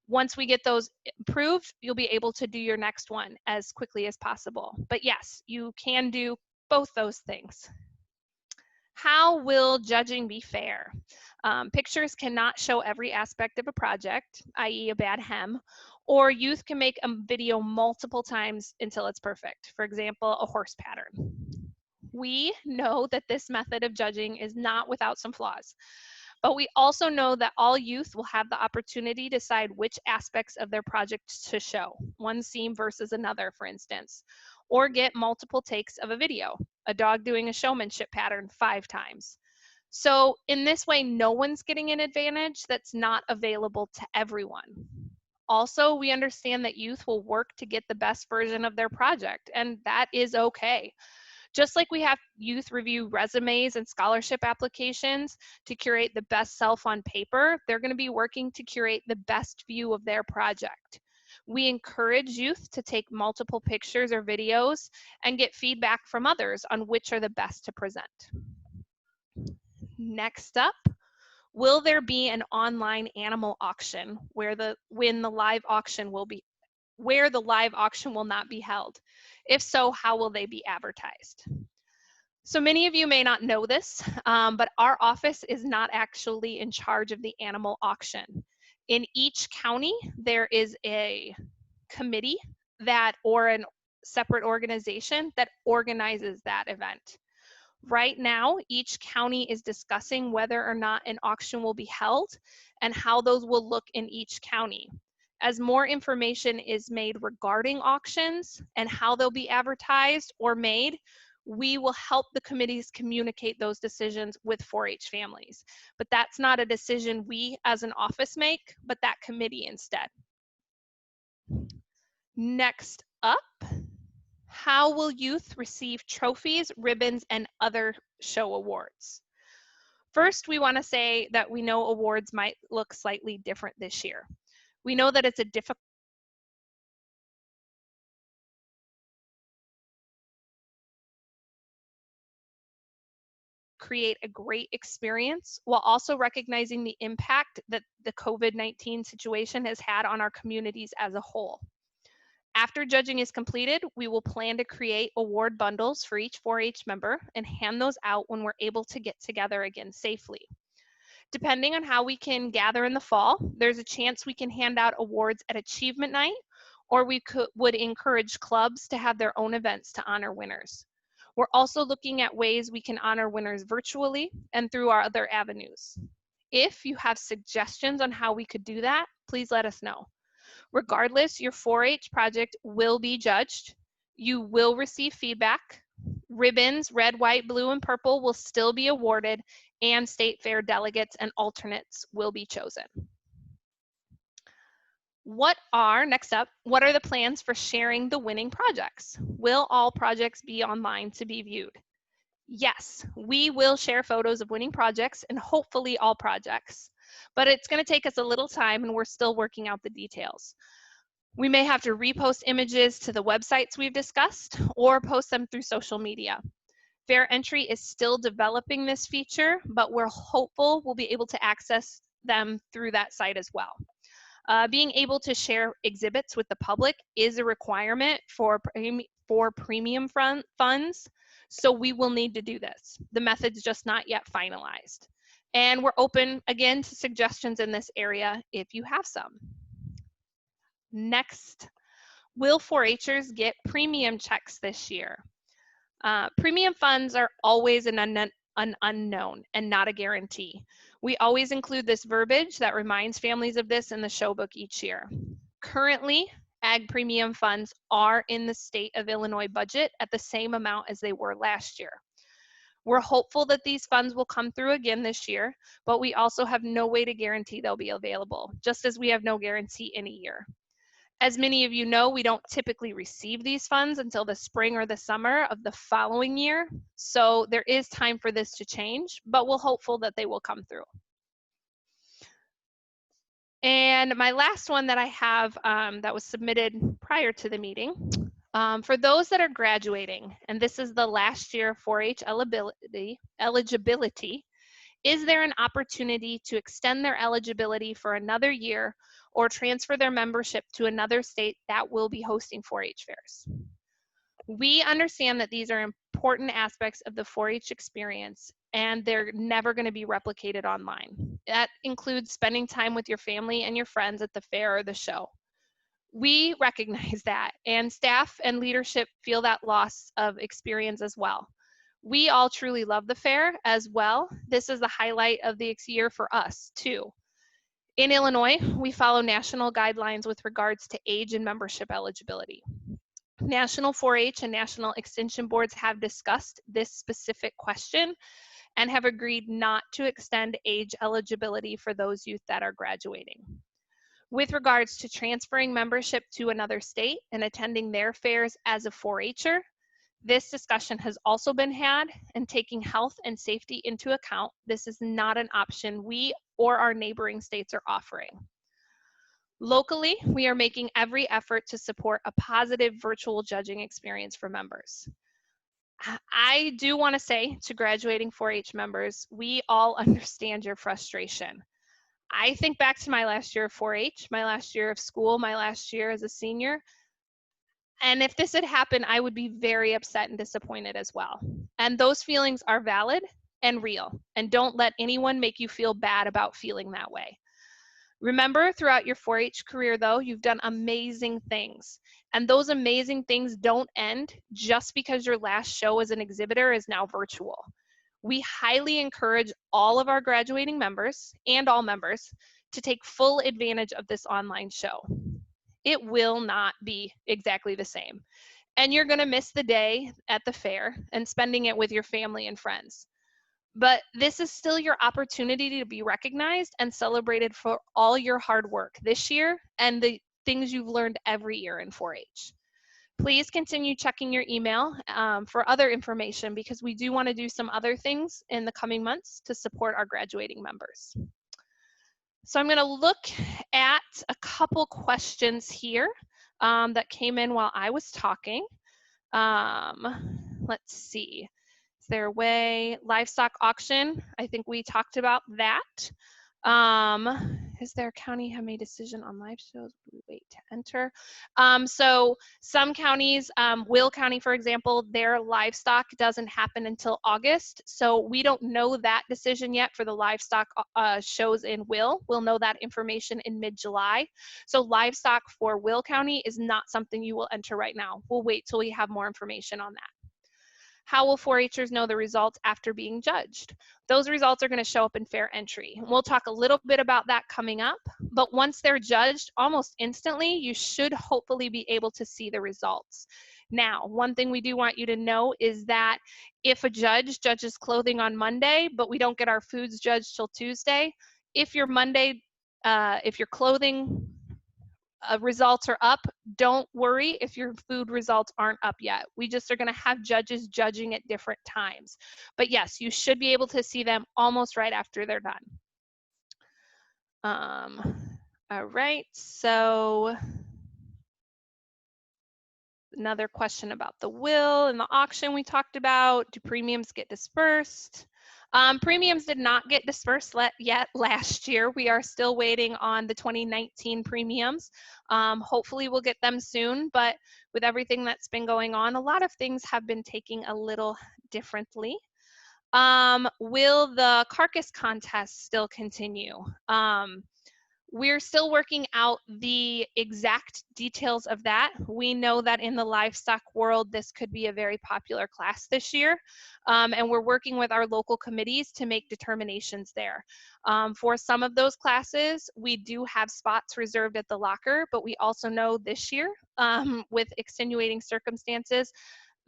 Once we get those approved, you'll be able to do your next one as quickly as possible. But yes, you can do both those things. How will judging be fair? Pictures cannot show every aspect of a project, i.e. a bad hem, or youth can make a video multiple times until it's perfect. For example, a horse pattern. We know that this method of judging is not without some flaws. But we also know that all youth will have the opportunity to decide which aspects of their project to show, one scene versus another, for instance, or get multiple takes of a video, a dog doing a showmanship pattern 5 times. So in this way, no one's getting an advantage that's not available to everyone. Also, we understand that youth will work to get the best version of their project, and that is okay. Just like we have youth review resumes and scholarship applications to curate the best self on paper, they're going to be working to curate the best view of their project. We encourage youth to take multiple pictures or videos and get feedback from others on which are the best to present. Next up, will there be an online animal auction where the live auction will not be held? If so, how will they be advertised? So many of you may not know this, but our office is not actually in charge of the animal auction. In each county, there is a committee or a separate organization that organizes that event. Right now, each county is discussing whether or not an auction will be held and how those will look in each county. As more information is made regarding auctions and how they'll be advertised or made, we will help the committees communicate those decisions with 4-H families. But that's not a decision we as an office make, but that committee instead. Next up, how will youth receive trophies, ribbons, and other show awards? First, we want to say that we know awards might look slightly different this year. We know that it's a difficult create a great experience while also recognizing the impact that the COVID-19 situation has had on our communities as a whole. After judging is completed, we will plan to create award bundles for each 4-H member and hand those out when we're able to get together again safely. Depending on how we can gather in the fall, there's a chance we can hand out awards at Achievement Night, or we would encourage clubs to have their own events to honor winners. We're also looking at ways we can honor winners virtually and through our other avenues. If you have suggestions on how we could do that, please let us know. Regardless, your 4-H project will be judged. You will receive feedback. Ribbons, red, white, blue, and purple will still be awarded, and state fair delegates and alternates will be chosen. Next up, what are the plans for sharing the winning projects? Will all projects be online to be viewed? Yes, we will share photos of winning projects and hopefully all projects, but it's going to take us a little time and we're still working out the details. We may have to repost images to the websites we've discussed or post them through social media. FairEntry is still developing this feature, but we're hopeful we'll be able to access them through that site as well. Being able to share exhibits with the public is a requirement for premium funds, so we will need to do this. The method's just not yet finalized. And we're open, again, to suggestions in this area if you have some. Next, will 4-Hers get premium checks this year? Premium funds are always an unknown and not a guarantee. We always include this verbiage that reminds families of this in the show book each year. Currently, ag premium funds are in the state of Illinois budget at the same amount as they were last year. We're hopeful that these funds will come through again this year, but we also have no way to guarantee they'll be available, just as we have no guarantee any year. As many of you know, we don't typically receive these funds until the spring or the summer of the following year. So there is time for this to change, but we're hopeful that they will come through. And my last one that I have that was submitted prior to the meeting, for those that are graduating, and this is the last year 4-H eligibility, is there an opportunity to extend their eligibility for another year or transfer their membership to another state that will be hosting 4-H fairs? We understand that these are important aspects of the 4-H experience and they're never going to be replicated online. That includes spending time with your family and your friends at the fair or the show. We recognize that, and staff and leadership feel that loss of experience as well. We all truly love the fair as well. This is the highlight of the year for us too. In Illinois, we follow national guidelines with regards to age and membership eligibility. National 4-H and national extension boards have discussed this specific question and have agreed not to extend age eligibility for those youth that are graduating. With regards to transferring membership to another state and attending their fairs as a 4-Her, this discussion has also been had, and taking health and safety into account, this is not an option we or our neighboring states are offering. Locally, we are making every effort to support a positive virtual judging experience for members. I do want to say to graduating 4-H members, we all understand your frustration. I think back to my last year of 4-H, my last year of school, my last year as a senior, and if this had happened, I would be very upset and disappointed as well. And those feelings are valid and real, and don't let anyone make you feel bad about feeling that way. Remember, throughout your 4-H career, though, you've done amazing things. And those amazing things don't end just because your last show as an exhibitor is now virtual. We highly encourage all of our graduating members and all members to take full advantage of this online show. It will not be exactly the same. And you're going to miss the day at the fair and spending it with your family and friends. But this is still your opportunity to be recognized and celebrated for all your hard work this year and the things you've learned every year in 4-H. Please continue checking your email for other information because we do want to do some other things in the coming months to support our graduating members. So I'm going to look at a couple questions here that came in while I was talking. Let's see. their way. Livestock auction, I think we talked about that. Is there a county have made a decision on live shows? We wait to enter. So some counties, Will County, for example, their livestock doesn't happen until August. So we don't know that decision yet for the livestock shows in Will. We'll know that information in mid-July. So livestock for Will County is not something you will enter right now. We'll wait till we have more information on that. How will 4-Hers know the results after being judged? Those results are going to show up in FairEntry. We'll talk a little bit about that coming up, but once they're judged, almost instantly, you should hopefully be able to see the results. Now, one thing we do want you to know is that if a judge judges clothing on Monday, but we don't get our foods judged till Tuesday, if your clothing results are up, don't worry if your food results aren't up yet. We just are going to have judges judging at different times. But yes, you should be able to see them almost right after they're done. All right, so another question about the will and the auction we talked about. Do premiums get dispersed? Premiums did not get dispersed yet last year. We are still waiting on the 2019 premiums. Hopefully we'll get them soon, but with everything that's been going on, a lot of things have been taking a little differently. Will the carcass contest still continue? We're still working out the exact details of that. We know that in the livestock world, this could be a very popular class this year. And we're working with our local committees to make determinations there. For some of those classes, we do have spots reserved at the locker, but we also know this year, with extenuating circumstances,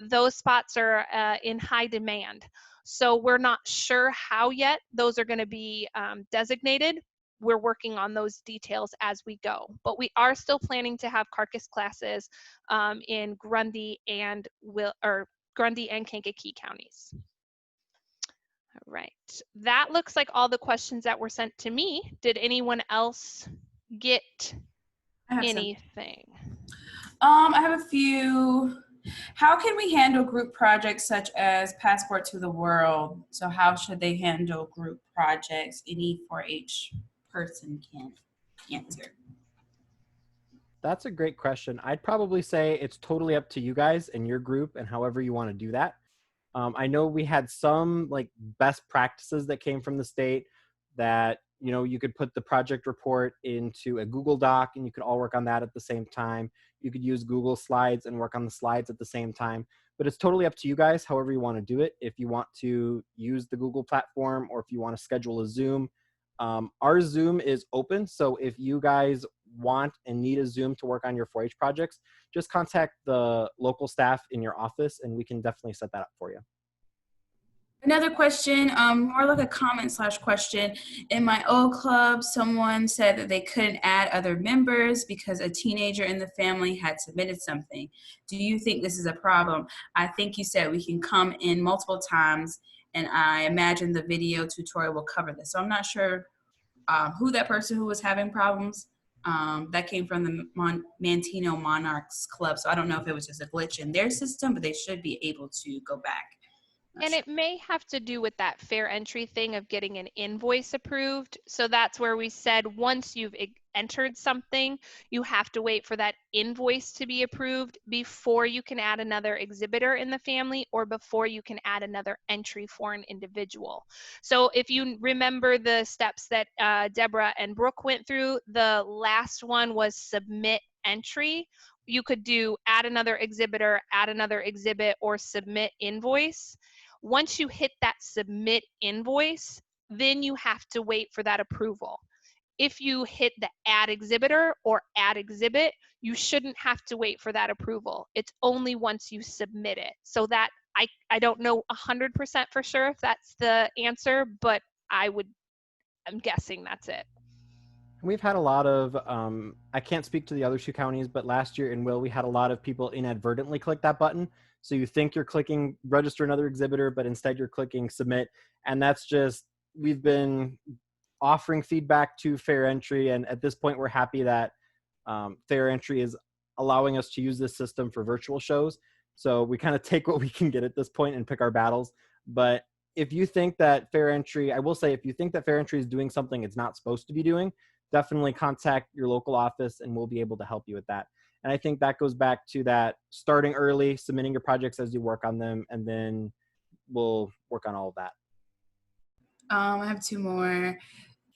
those spots are in high demand. So we're not sure how yet those are going to be designated. We're working on those details as we go, but we are still planning to have carcass classes in Grundy and Kankakee counties. All right, that looks like all the questions that were sent to me. Did anyone else get anything? I have a few. How can we handle group projects such as Passport to the World? So how should they handle group projects? Any 4-H person can answer. That's a great question. I'd probably say it's totally up to you guys and your group and however you want to do that. I know we had some like best practices that came from the state that, you know, you could put the project report into a Google Doc and you could all work on that at the same time. You could use Google Slides and work on the slides at the same time. But it's totally up to you guys, however you want to do it. If you want to use the Google platform or if you want to schedule a Zoom, our Zoom is open. So if you guys want and need a Zoom to work on your 4-H projects, just contact the local staff in your office and we can definitely set that up for you. Another question, more like a comment / question. In my old club, someone said that they couldn't add other members because a teenager in the family had submitted something. Do you think this is a problem? I think you said we can come in multiple times, and I imagine the video tutorial will cover this. So I'm not sure who that person who was having problems. That came from the Mantino Monarchs Club. So I don't know if it was just a glitch in their system, but they should be able to go back. And it may have to do with that FairEntry thing of getting an invoice approved. So that's where we said once you've entered something, you have to wait for that invoice to be approved before you can add another exhibitor in the family or before you can add another entry for an individual. So if you remember the steps that Deborah and Brooke went through, the last one was submit entry. You could do add another exhibitor, add another exhibit, or submit invoice. Once you hit that submit invoice, then you have to wait for that approval. If you hit the add exhibitor or add exhibit, you shouldn't have to wait for that approval. It's only once you submit it. So that I don't know 100% for sure if that's the answer, but I'm guessing that's it. We've had a lot of, I can't speak to the other 2 counties, but last year in Will, we had a lot of people inadvertently click that button. So you think you're clicking register another exhibitor, but instead you're clicking submit. And that's just, we've been offering feedback to FairEntry. And at this point, we're happy that FairEntry is allowing us to use this system for virtual shows. So we kind of take what we can get at this point and pick our battles. But if you think that FairEntry, I will say, if you think that FairEntry is doing something it's not supposed to be doing, definitely contact your local office and we'll be able to help you with that. And I think that goes back to that starting early, submitting your projects as you work on them, and then we'll work on all of that. I have two more.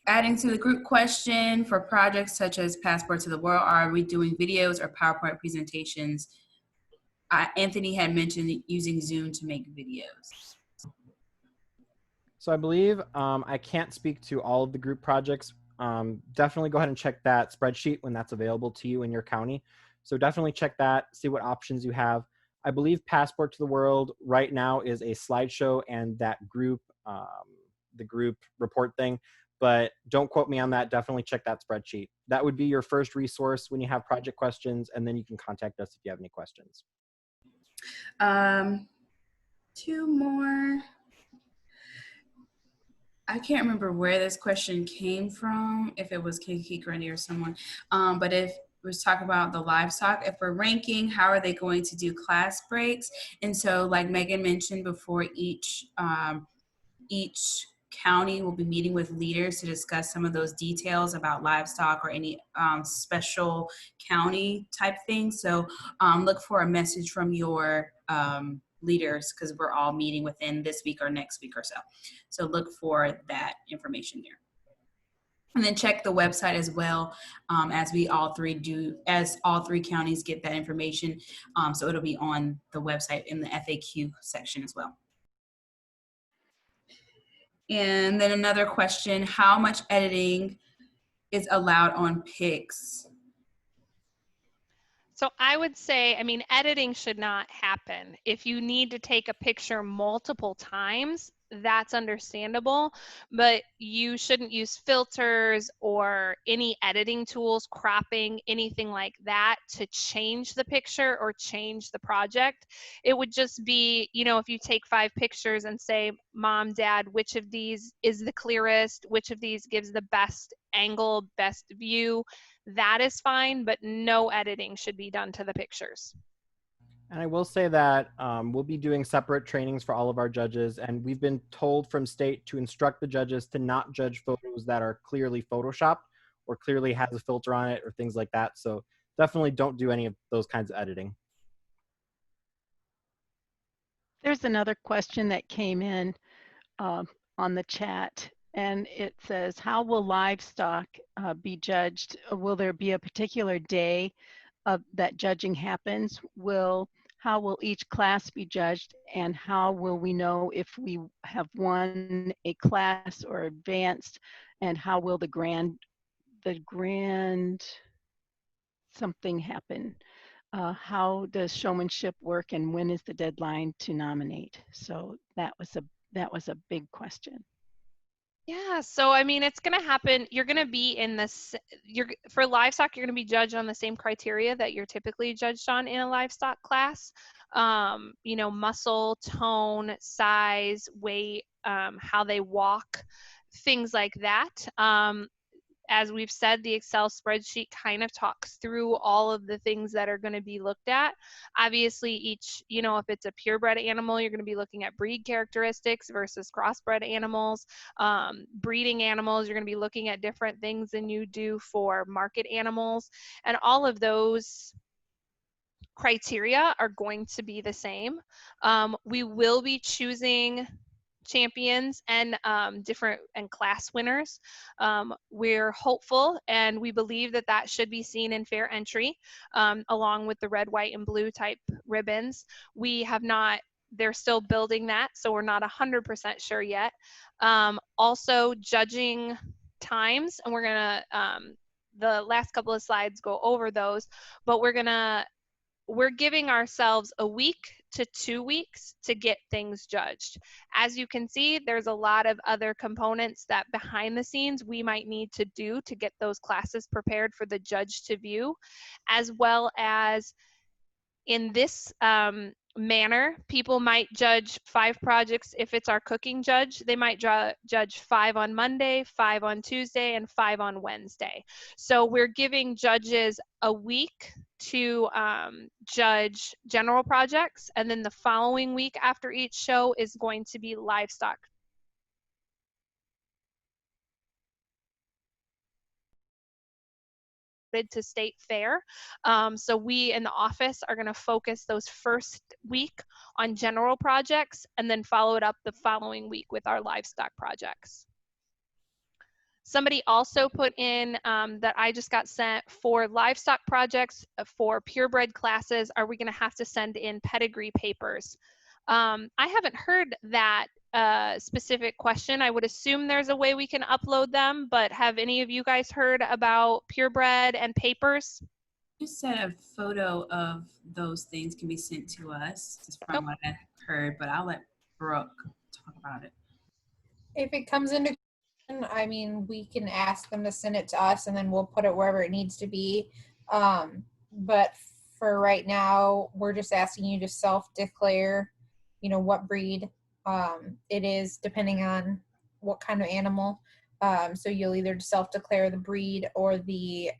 Adding to the group question, for projects such as Passport to the World, are we doing videos or PowerPoint presentations? Anthony had mentioned using Zoom to make videos. So I believe I can't speak to all of the group projects. Definitely go ahead and check that spreadsheet when that's available to you in your county. So definitely check that, see what options you have. I believe Passport to the World right now is a slideshow and that group, the group report thing, but don't quote me on that. Definitely check that spreadsheet. That would be your first resource when you have project questions, and then you can contact us if you have any questions. Two more. I can't remember where this question came from, if it was Kankakee, Grundy, or someone, but if we was talking about the livestock, if we're ranking, how are they going to do class breaks? And so, like Megan mentioned before, each county will be meeting with leaders to discuss some of those details about livestock or any special county type things. So look for a message from your leaders, because we're all meeting within this week or next week or so. So look for that information there. And then check the website as well, as all three counties get that information. So it'll be on the website in the FAQ section as well. And then another question, how much editing is allowed on pics? So I would say, I mean, editing should not happen. If you need to take a picture multiple times, that's understandable, but you shouldn't use filters or any editing tools, cropping, anything like that to change the picture or change the project. It would just be, you know, if you take 5 pictures and say, Mom, Dad, which of these is the clearest, which of these gives the best angle, best view, that is fine, but no editing should be done to the pictures. And I will say that we'll be doing separate trainings for all of our judges, and we've been told from state to instruct the judges to not judge photos that are clearly photoshopped or clearly has a filter on it or things like that. So definitely don't do any of those kinds of editing. There's another question that came in on the chat, and it says, how will livestock be judged? Will there be a particular day that judging happens? How will each class be judged, and how will we know if we have won a class or advanced, and how will the grand something happen? How does showmanship work, and when is the deadline to nominate? So that was a big question. Yeah, so I mean, it's going to happen. You're going to be in this, for livestock, you're going to be judged on the same criteria that you're typically judged on in a livestock class. You know, muscle, tone, size, weight, how they walk, things like that. As we've said, the Excel spreadsheet kind of talks through all of the things that are going to be looked at. Obviously, each, you know, if it's a purebred animal, you're going to be looking at breed characteristics versus crossbred animals. Breeding animals, you're going to be looking at different things than you do for market animals. And all of those criteria are going to be the same. We will be choosing champions and different and class winners. We're hopeful and we believe that that should be seen in FairEntry, along with the red, white, and blue type ribbons. We have not, they're still building that, so we're not 100% sure yet. Also judging times, and we're gonna, the last couple of slides go over those, but we're giving ourselves a week to 2 weeks to get things judged. As you can see, there's a lot of other components that behind the scenes we might need to do to get those classes prepared for the judge to view, as well as in this manner, people might judge 5 projects. If it's our cooking judge, they might judge 5 on Monday, 5 on Tuesday, and 5 on Wednesday. So we're giving judges a week to judge general projects. And then the following week after each show is going to be livestock. To state fair. So we in the office are going to focus those first week on general projects and then follow it up the following week with our livestock projects. Somebody also put in that I just got sent for livestock projects for purebred classes. Are we going to have to send in pedigree papers? I haven't heard that specific question. I would assume there's a way we can upload them, but have any of you guys heard about purebred and papers? You said a photo of those things can be sent to us, is from what I heard, but I'll let Brooke talk about it. If it comes into, I mean, we can ask them to send it to us and then we'll put it wherever it needs to be. But for right now, we're just asking you to self-declare, you know, what breed it is, depending on what kind of animal. So you'll either self-declare the breed or the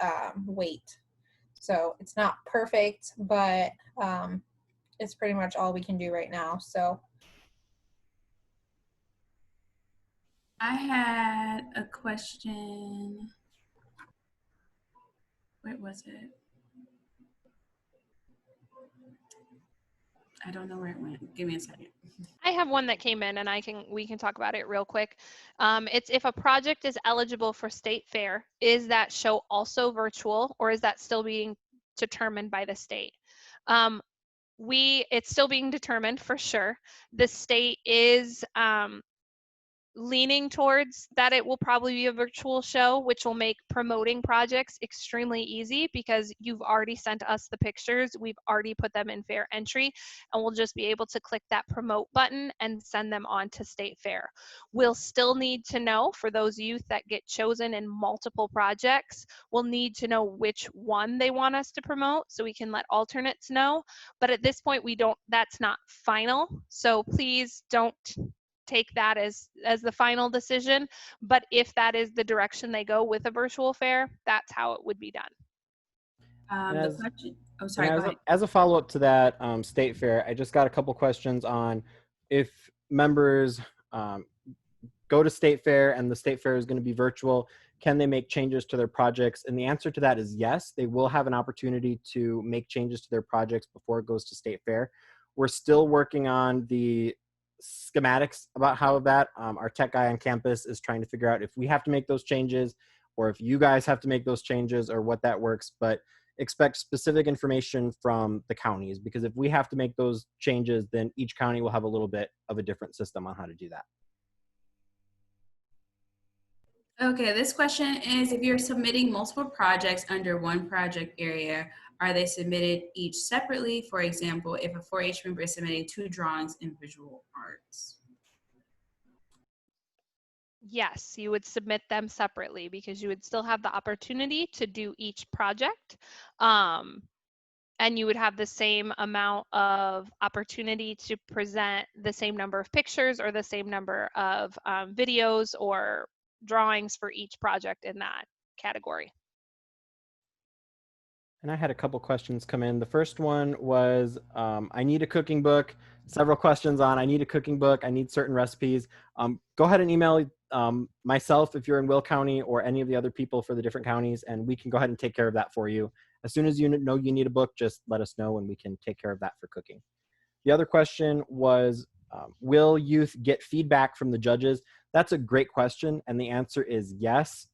weight. So it's not perfect, but it's pretty much all we can do right now. So I had a question. Where was it? I don't know where it went. Give me a second. I have one that came in and we can talk about it real quick. It's if a project is eligible for state fair, is that show also virtual or is that still being determined by the state? It's still being determined for sure. The state is leaning towards that it will probably be a virtual show, which will make promoting projects extremely easy because you've already sent us the pictures. We've already put them in FairEntry, and we'll just be able to click that promote button and send them on to State Fair. We'll still need to know, for those youth that get chosen in multiple projects, we'll need to know which one they want us to promote so we can let alternates know. But at this point, that's not final. So please don't take that as the final decision, but if that is the direction they go with a virtual fair, that's how it would be done. The question, oh, sorry, go ahead. As a follow-up to that state fair, I just got a couple questions on if members go to state fair and the state fair is going to be virtual, can they make changes to their projects? And the answer to that is yes, they will have an opportunity to make changes to their projects before it goes to state fair. We're still working on the schematics about how that our tech guy on campus is trying to figure out if we have to make those changes or if you guys have to make those changes or what that works, but expect specific information from the counties, because if we have to make those changes, then each county will have a little bit of a different system on how to do that. Okay, this question is, if you're submitting multiple projects under one project area, are they submitted each separately? For example, if a 4-H member is submitting 2 drawings in visual arts. Yes, you would submit them separately because you would still have the opportunity to do each project. And you would have the same amount of opportunity to present the same number of pictures or the same number of videos or drawings for each project in that category. And I had a couple questions come in. The first one was, I need a cooking book. Several questions on, I need a cooking book. I need certain recipes. Go ahead and email myself if you're in Will County or any of the other people for the different counties, and we can go ahead and take care of that for you. As soon as you know you need a book, just let us know and we can take care of that for cooking. The other question was, will youth get feedback from the judges? That's a great question, and the answer is yes.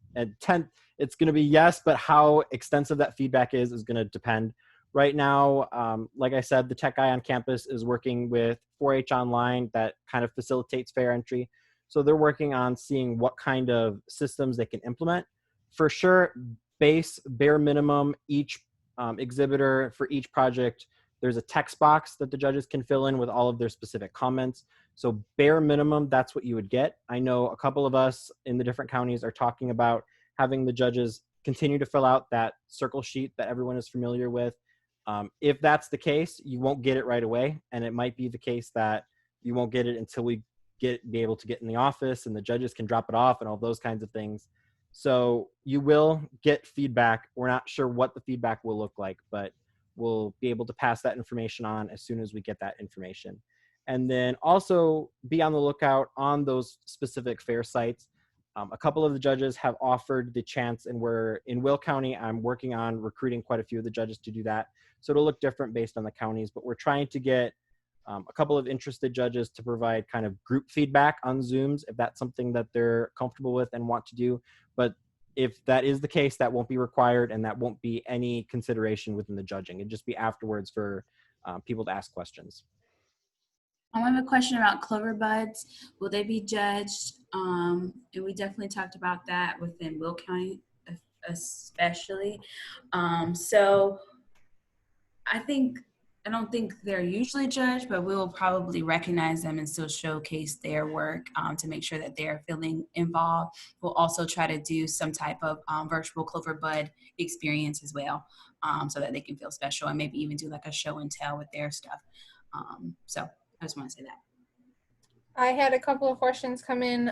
It's going to be yes, but how extensive that feedback is going to depend. Right now, like I said, the tech guy on campus is working with 4-H Online that kind of facilitates FairEntry. So they're working on seeing what kind of systems they can implement. For sure, bare minimum, each exhibitor for each project, there's a text box that the judges can fill in with all of their specific comments. So bare minimum, that's what you would get. I know a couple of us in the different counties are talking about having the judges continue to fill out that circle sheet that everyone is familiar with. If that's the case, you won't get it right away. And it might be the case that you won't get it until we be able to get in the office and the judges can drop it off and all those kinds of things. So you will get feedback. We're not sure what the feedback will look like, but we'll be able to pass that information on as soon as we get that information. And then also be on the lookout on those specific fair sites. A couple of the judges have offered the chance, and we're in Will County. I'm working on recruiting quite a few of the judges to do that. So it'll look different based on the counties, but we're trying to get a couple of interested judges to provide kind of group feedback on Zooms if that's something that they're comfortable with and want to do. But if that is the case, that won't be required, and that won't be any consideration within the judging. It'd just be afterwards for people to ask questions. I have a question about Cloverbuds. Will they be judged? And we definitely talked about that within Will County, especially. So I don't think they're usually judged, but we will probably recognize them and still showcase their work to make sure that they're feeling involved. We'll also try to do some type of virtual Cloverbud experience as well, so that they can feel special, and maybe even do like a show and tell with their stuff. So I just want to say that. I had a couple of questions come in.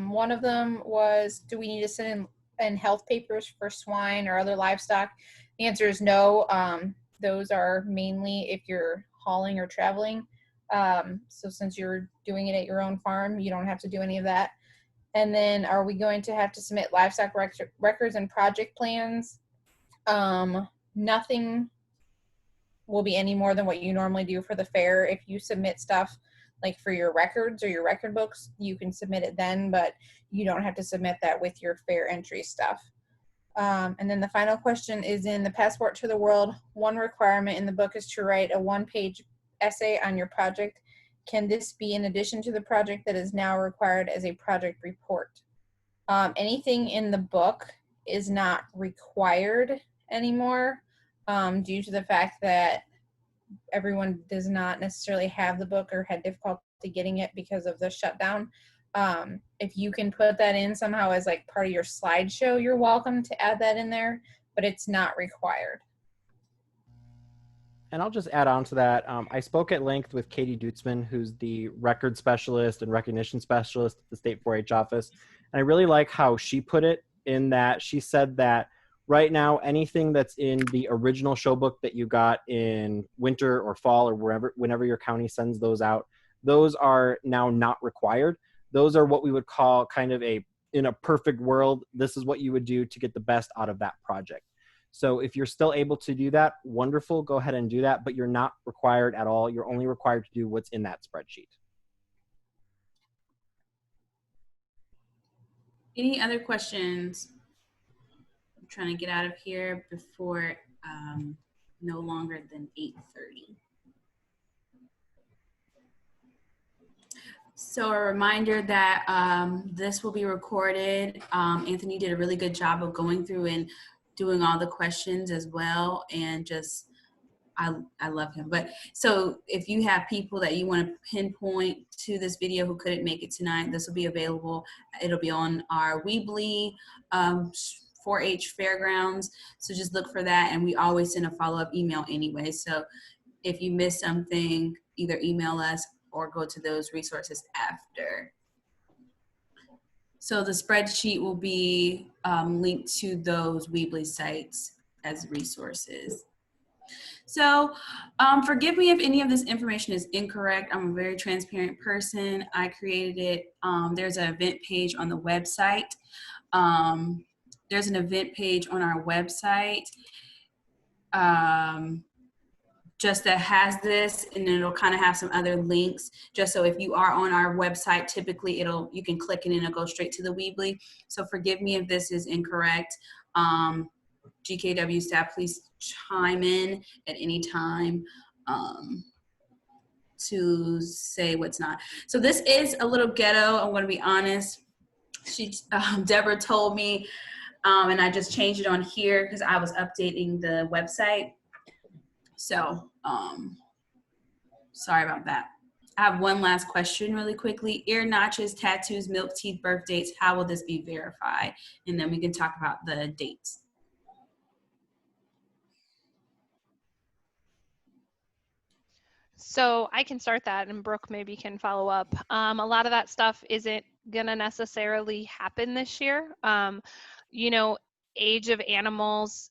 One of them was, do we need to send in health papers for swine or other livestock? The answer is no. Those are mainly if you're hauling or traveling. So since you're doing it at your own farm, you don't have to do any of that. And then are we going to have to submit livestock records and project plans? Nothing will be any more than what you normally do for the fair. If you submit stuff like for your records or your record books, you can submit it then, but you don't have to submit that with your FairEntry stuff. And then the final question is, in the Passport to the World, one requirement in the book is to write a one-page essay on your project. Can this be in addition to the project that is now required as a project report? Anything in the book is not required anymore due to the fact that everyone does not necessarily have the book or had difficulty getting it because of the shutdown. If you can put that in somehow as like part of your slideshow, you're welcome to add that in there, but it's not required. And I'll just add on to that. I spoke at length with Katie Dutzman, who's the record specialist and recognition specialist at the State 4-H office. And I really like how she put it, in that she said that right now, anything that's in the original show book that you got in winter or fall or whenever your county sends those out, those are now not required. Those are what we would call kind of in a perfect world, this is what you would do to get the best out of that project. So if you're still able to do that, wonderful, go ahead and do that, but you're not required at all. You're only required to do what's in that spreadsheet. Any other questions? I'm trying to get out of here before no longer than 8:30. So a reminder that this will be recorded. Anthony did a really good job of going through and doing all the questions as well, and just I love him. But so if you have people that you want to pinpoint to this video who couldn't make it tonight, this will be available. It'll be on our Weebly 4-H Fairgrounds. So just look for that, and we always send a follow-up email anyway. So if you miss something, either email us or go to those resources after. So the spreadsheet will be linked to those Weebly sites as resources. So forgive me if any of this information is incorrect. I'm a very transparent person. I created it. There's an event page on the website. There's an event page on our website just that has this, and then it'll kind of have some other links, just so if you are on our website, typically you can click it and it'll go straight to the Weebly. So forgive me if this is incorrect. GKW staff, please chime in at any time to say what's not. So this is a little ghetto, I'm going to be honest. Deborah told me, and I just changed it on here because I was updating the website. So, sorry about that. I have one last question really quickly. Ear notches, tattoos, milk teeth, birth dates, how will this be verified? And then we can talk about the dates. So I can start that, and Brooke maybe can follow up. A lot of that stuff isn't gonna necessarily happen this year. You know, age of animals,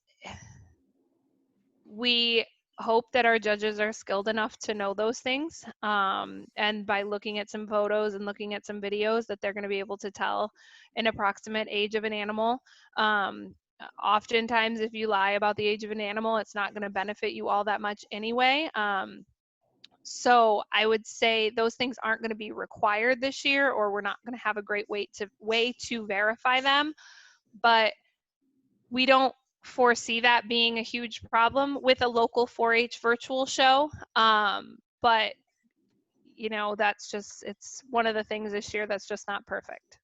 we hope that our judges are skilled enough to know those things. And by looking at some photos and looking at some videos, that they're going to be able to tell an approximate age of an animal. Oftentimes, if you lie about the age of an animal, it's not going to benefit you all that much anyway. So I would say those things aren't going to be required this year, or we're not going to have a great way to verify them. But we don't foresee that being a huge problem with a local 4-H virtual show. But you know, it's one of the things this year that's just not perfect.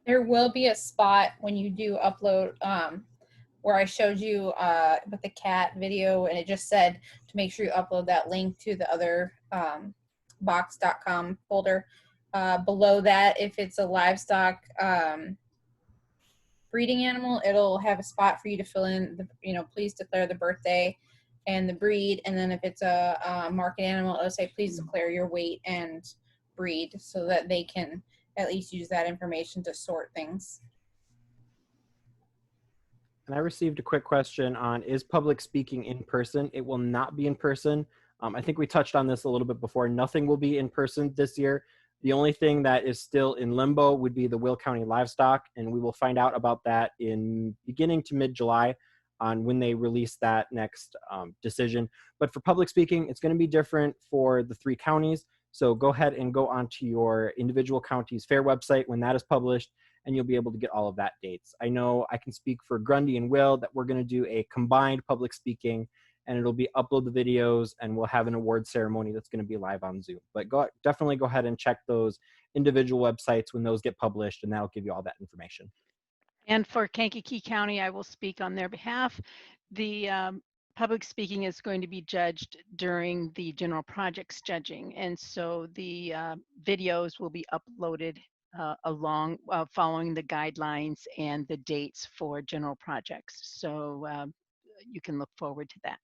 There will be a spot when you do upload where I showed you with the cat video, and it just said to make sure you upload that link to the other box.com folder. Below that, if it's a livestock breeding animal, it'll have a spot for you to fill in the, please declare the birthday and the breed. And then if it's a market animal, it'll say, please declare your weight and breed, so that they can at least use that information to sort things. And I received a quick question on, is public speaking in person? It will not be in person. I think we touched on this a little bit before. Nothing will be in person this year. The only thing that is still in limbo would be the Will County livestock, and we will find out about that in beginning to mid-July on when they release that next decision. But for public speaking, it's going to be different for the 3 counties. So go ahead and go onto your individual county's fair website when that is published, and you'll be able to get all of that dates. I know I can speak for Grundy and Will that we're going to do a combined public speaking, and it'll be upload the videos, and we'll have an award ceremony that's going to be live on Zoom. But definitely go ahead and check those individual websites when those get published, and that'll give you all that information. And for Kankakee County, I will speak on their behalf. The public speaking is going to be judged during the general projects judging. And so the videos will be uploaded along following the guidelines and the dates for general projects. So you can look forward to that.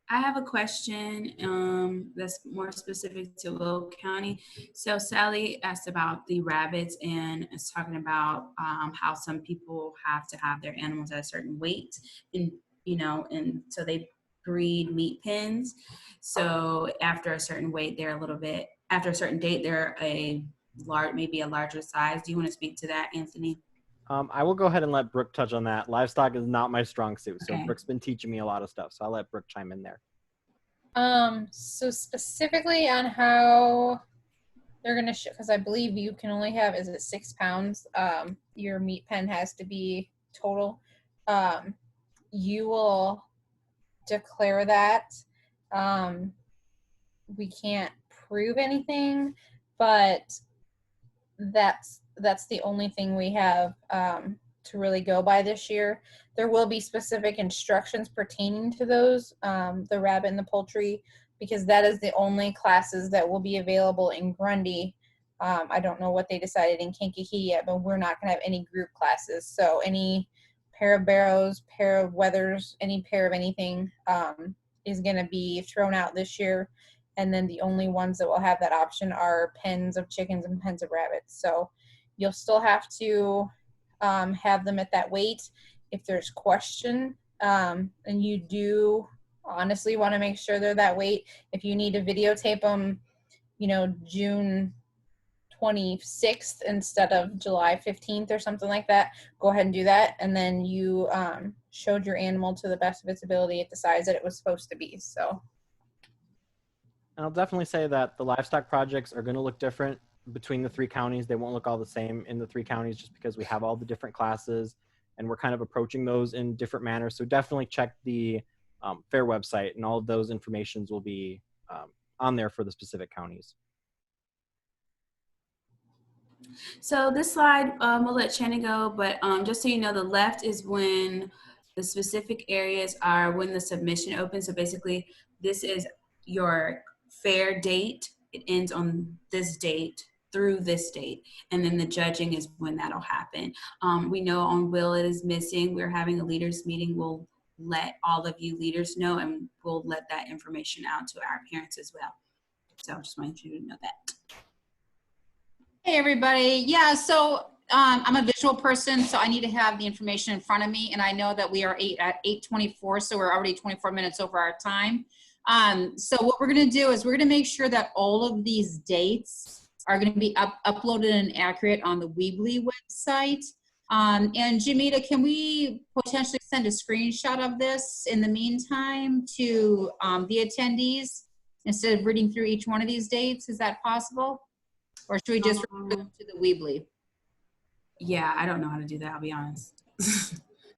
I have a question that's more specific to Will County. So Sally asked about the rabbits and is talking about how some people have to have their animals at a certain weight, and and so they breed meat pens. So after a certain weight, after a certain date, they're maybe a larger size. Do you want to speak to that, Anthony? I will go ahead and let Brooke touch on that. Livestock is not my strong suit, so Okay. Brooke's been teaching me a lot of stuff, so I'll let Brooke chime in there. So specifically on how they're going to show, because I believe you can only have, is it 6 pounds? Your meat pen has to be total. You will declare that. We can't prove anything, but that's the only thing we have to really go by this year. There will be specific instructions pertaining to those, the rabbit and the poultry, because that is the only classes that will be available in Grundy. I don't know what they decided in Kankakee yet, but we're not going to have any group classes. So any pair of barrows, pair of wethers, any pair of anything is going to be thrown out this year. And then the only ones that will have that option are pens of chickens and pens of rabbits. So you'll still have to have them at that weight. If there's question, and you do honestly want to make sure they're that weight, if you need to videotape them, June 26th instead of July 15th or something like that, go ahead and do that. And then you showed your animal to the best of its ability at the size that it was supposed to be. So. And I'll definitely say that the livestock projects are going to look different between the 3 counties. They won't look all the same in the 3 counties just because we have all the different classes and we're kind of approaching those in different manners. So definitely check the fair website, and all of those informations will be on there for the specific counties. So this slide, we'll let Channing go, but just so you know, the left is when the specific areas are when the submission opens. So basically, this is your fair date. It ends on this date through this date, and then the judging is when that'll happen. We know on Will it is missing. We're having a leaders meeting. We'll let all of you leaders know, and we'll let that information out to our parents as well. So I just wanted you to know that. Hey, everybody. Yeah, so I'm a visual person, so I need to have the information in front of me. And I know that we are at 8:24, so we're already 24 minutes over our time. So what we're going to do is we're going to make sure that all of these dates are going to be uploaded and accurate on the Weebly website. And Jamita, can we potentially send a screenshot of this in the meantime to the attendees instead of reading through each one of these dates? Is that possible? Or should we just refer to the Weebly? Yeah, I don't know how to do that, I'll be honest.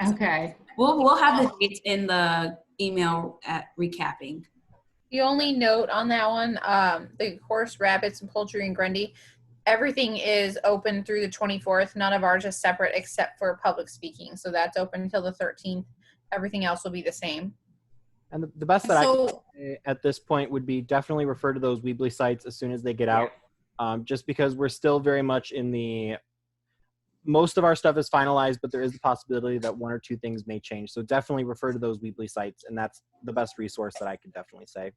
Okay. We'll have the dates in the email at recapping. The only note on that one, the horse, rabbits, and poultry and Grundy, everything is open through the 24th. None of ours is separate except for public speaking. So that's open until the 13th. Everything else will be the same. And the best that I can say at this point would be definitely refer to those Weebly sites as soon as they get out. Just because we're still very much in the, most of our stuff is finalized, but there is the possibility that one or two things may change. So definitely refer to those Weebly sites, and that's the best resource that I could definitely say.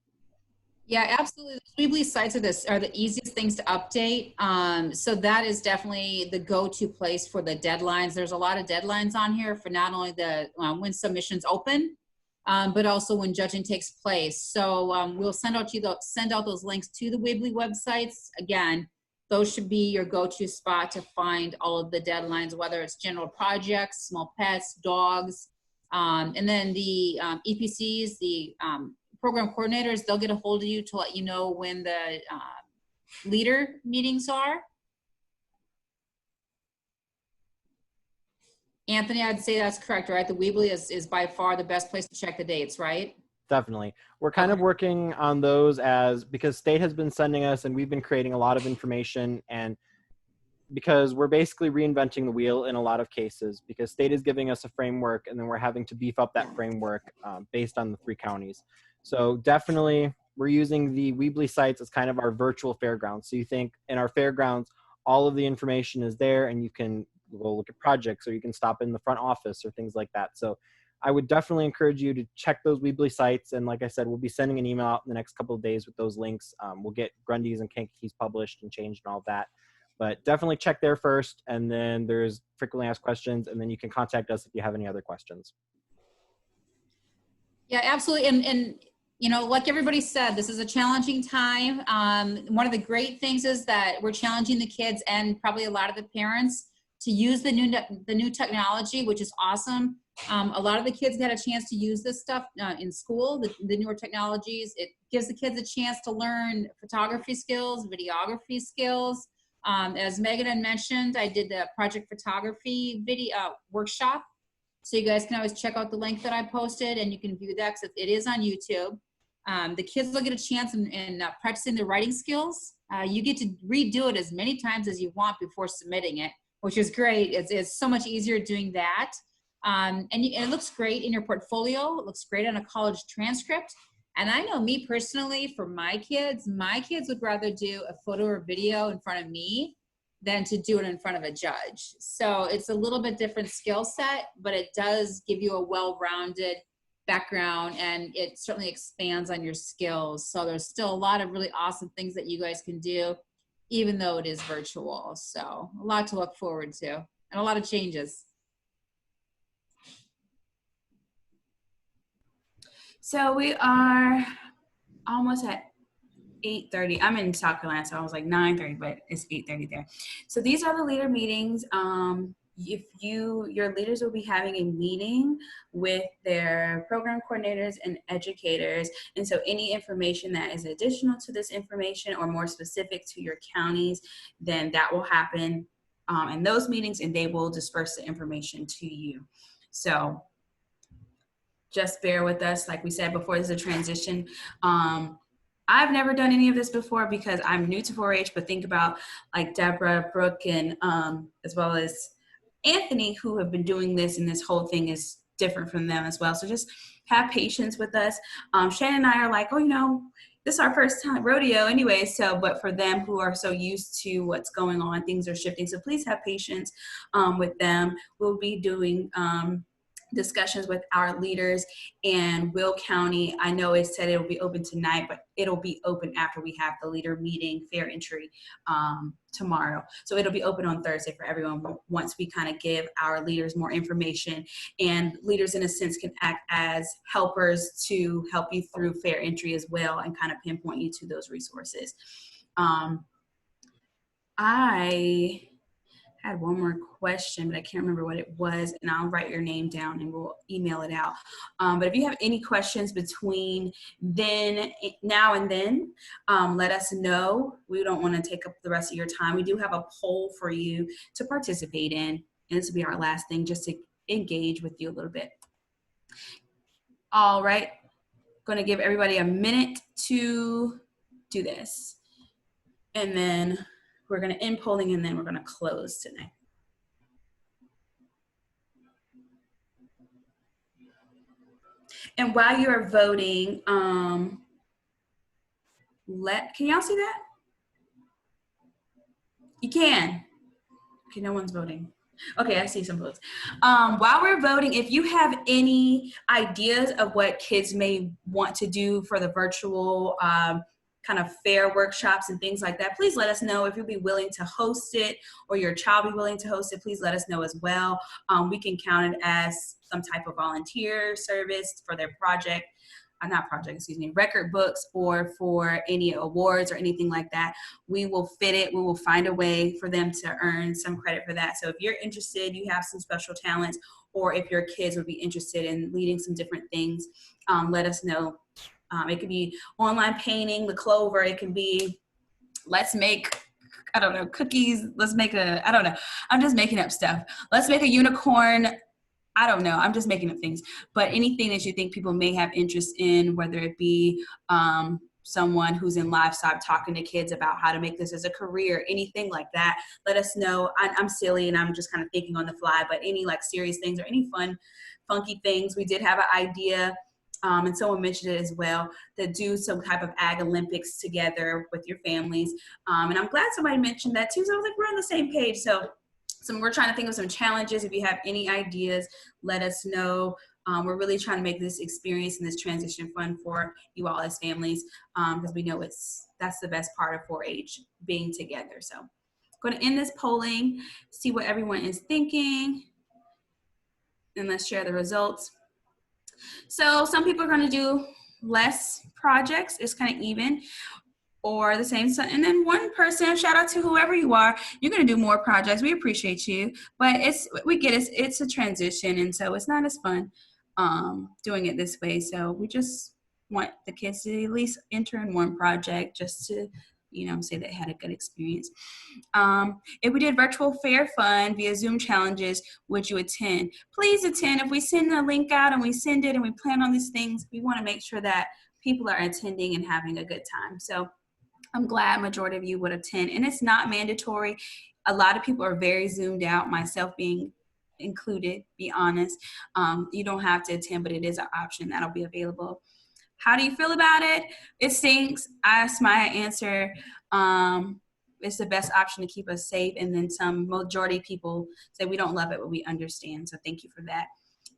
Yeah, absolutely. The Weebly sites are the easiest things to update. So that is definitely the go-to place for the deadlines. There's a lot of deadlines on here for not only the when submissions open, but also when judging takes place. So we'll send out those links to the Weebly websites. Again, those should be your go-to spot to find all of the deadlines, whether it's general projects, small pets, dogs, and then the EPCs, the program coordinators, they'll get a hold of you to let you know when the leader meetings are. Anthony, I'd say that's correct, right? The Weebly is by far the best place to check the dates, right? Definitely. We're kind of working on those because state has been sending us, and we've been creating a lot of information, and because we're basically reinventing the wheel in a lot of cases, because state is giving us a framework, and then we're having to beef up that framework based on the 3 counties. So definitely we're using the Weebly sites as kind of our virtual fairgrounds. So you think in our fairgrounds, all of the information is there, and you can go look at projects, or you can stop in the front office or things like that. So I would definitely encourage you to check those Weebly sites. And like I said, we'll be sending an email out in the next couple of days with those links. We'll get Grundy's and Kankakee's published and changed and all that. But definitely check there first. And then there's frequently asked questions. And then you can contact us if you have any other questions. Yeah, absolutely. And you know, like everybody said, this is a challenging time. One of the great things is that we're challenging the kids and probably a lot of the parents to use the new technology, which is awesome. A lot of the kids got a chance to use this stuff in school, the newer technologies. It gives the kids a chance to learn photography skills, videography skills. As Megan had mentioned, I did the project photography video workshop. So you guys can always check out the link that I posted, and you can view that because it is on YouTube. The kids will get a chance in practicing their writing skills. You get to redo it as many times as you want before submitting it, which is great. It's so much easier doing that. And it looks great in your portfolio. It looks great on a college transcript. And I know me personally, for my kids would rather do a photo or video in front of me than to do it in front of a judge. So it's a little bit different skill set, but it does give you a well-rounded background, and it certainly expands on your skills. So there's still a lot of really awesome things that you guys can do, even though it is virtual. So a lot to look forward to and a lot of changes. So we are almost at 8:30. I'm in South Carolina, so I was like 9:30, but it's 8:30 there. So these are the leader meetings. Your leaders will be having a meeting with their program coordinators and educators. And so any information that is additional to this information or more specific to your counties, then that will happen in those meetings, and they will disperse the information to you. So just bear with us. Like we said before, this is a transition. I've never done any of this before because I'm new to 4-H, but think about like Deborah, Brooke, and as well as Anthony, who have been doing this, and this whole thing is different from them as well. So just have patience with us. Shannon and I are like, oh, you know, this is our first time rodeo anyway. So, but for them who are so used to what's going on, things are shifting. So please have patience with them. We'll be doing discussions with our leaders. And Will County, I know it said it will be open tonight, but it'll be open after we have the leader meeting, FairEntry, tomorrow. So it'll be open on Thursday for everyone once we kind of give our leaders more information. And leaders, in a sense, can act as helpers to help you through FairEntry as well and kind of pinpoint you to those resources. I had one more question, but I can't remember what it was, and I'll write your name down and we'll email it out. But if you have any questions between now and then, let us know. We don't want to take up the rest of your time. We do have a poll for you to participate in, and this will be our last thing, just to engage with you a little bit. All right, going to give everybody a minute to do this, and then we're going to end polling, and then we're going to close tonight. And while you are voting, can y'all see that? You can. Okay, no one's voting. Okay, I see some votes. While we're voting, if you have any ideas of what kids may want to do for the virtual kind of fair workshops and things like that, please let us know. If you'll be willing to host it or your child be willing to host it, please let us know as well. We can count it as some type of volunteer service for their project, record books, or for any awards or anything like that. We will fit it. We will find a way for them to earn some credit for that. So if you're interested, you have some special talents, or if your kids would be interested in leading some different things, let us know. It could be online painting, the Clover. It can be, let's make, I don't know, cookies. Let's make I don't know. I'm just making up stuff. Let's make a unicorn. I don't know. I'm just making up things. But anything that you think people may have interest in, whether it be someone who's in livestock talking to kids about how to make this as a career, anything like that, let us know. I'm silly and I'm just kind of thinking on the fly, but any like serious things or any fun, funky things. We did have an idea. And someone mentioned it as well, to do some type of Ag Olympics together with your families. And I'm glad somebody mentioned that too. So I was like, we're on the same page. So we're trying to think of some challenges. If you have any ideas, let us know. We're really trying to make this experience and this transition fun for you all as families, because we know that's the best part of 4-H, being together. So I'm going to end this polling, see what everyone is thinking, and let's share the results. So some people are going to do less projects. It's kind of even, or the same. And then one person, shout out to whoever you are, you're going to do more projects. We appreciate you, but we get it. It's a transition, and so it's not as fun doing it this way. So we just want the kids to at least enter in one project, just to, say they had a good experience. If we did virtual fair fun via Zoom challenges, would you attend? Please attend. If we send the link out and we send it and we plan on these things, we want to make sure that people are attending and having a good time. So I'm glad majority of you would attend, and it's not mandatory. A lot of people are very zoomed out, myself being included, be honest. You don't have to attend, but it is an option that'll be available. How do you feel about it? It stinks. That's my answer. It's the best option to keep us safe. And then some majority of people say we don't love it, but we understand. So thank you for that.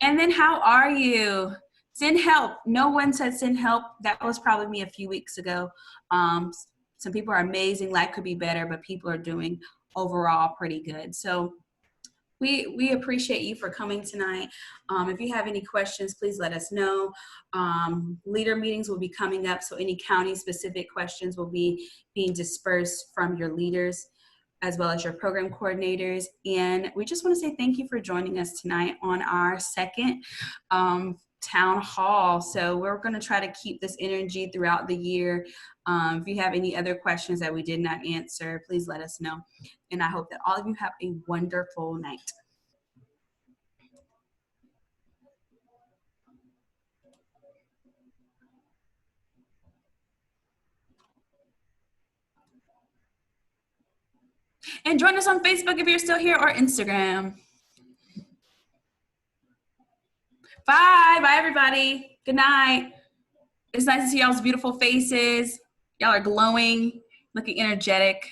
And then how are you? Send help. No one said send help. That was probably me a few weeks ago. Some people are amazing. Life could be better, but people are doing overall pretty good. So we appreciate you for coming tonight. If you have any questions, please let us know. Leader meetings will be coming up, so any county-specific questions will be being dispersed from your leaders as well as your program coordinators. And we just want to say thank you for joining us tonight on our second town hall. So we're going to try to keep this energy throughout the year. If you have any other questions that we did not answer, please let us know. And I hope that all of you have a wonderful night. And join us on Facebook if you're still here, or Instagram. Bye everybody. Good night. It's nice to see y'all's beautiful faces. Y'all are glowing, looking energetic.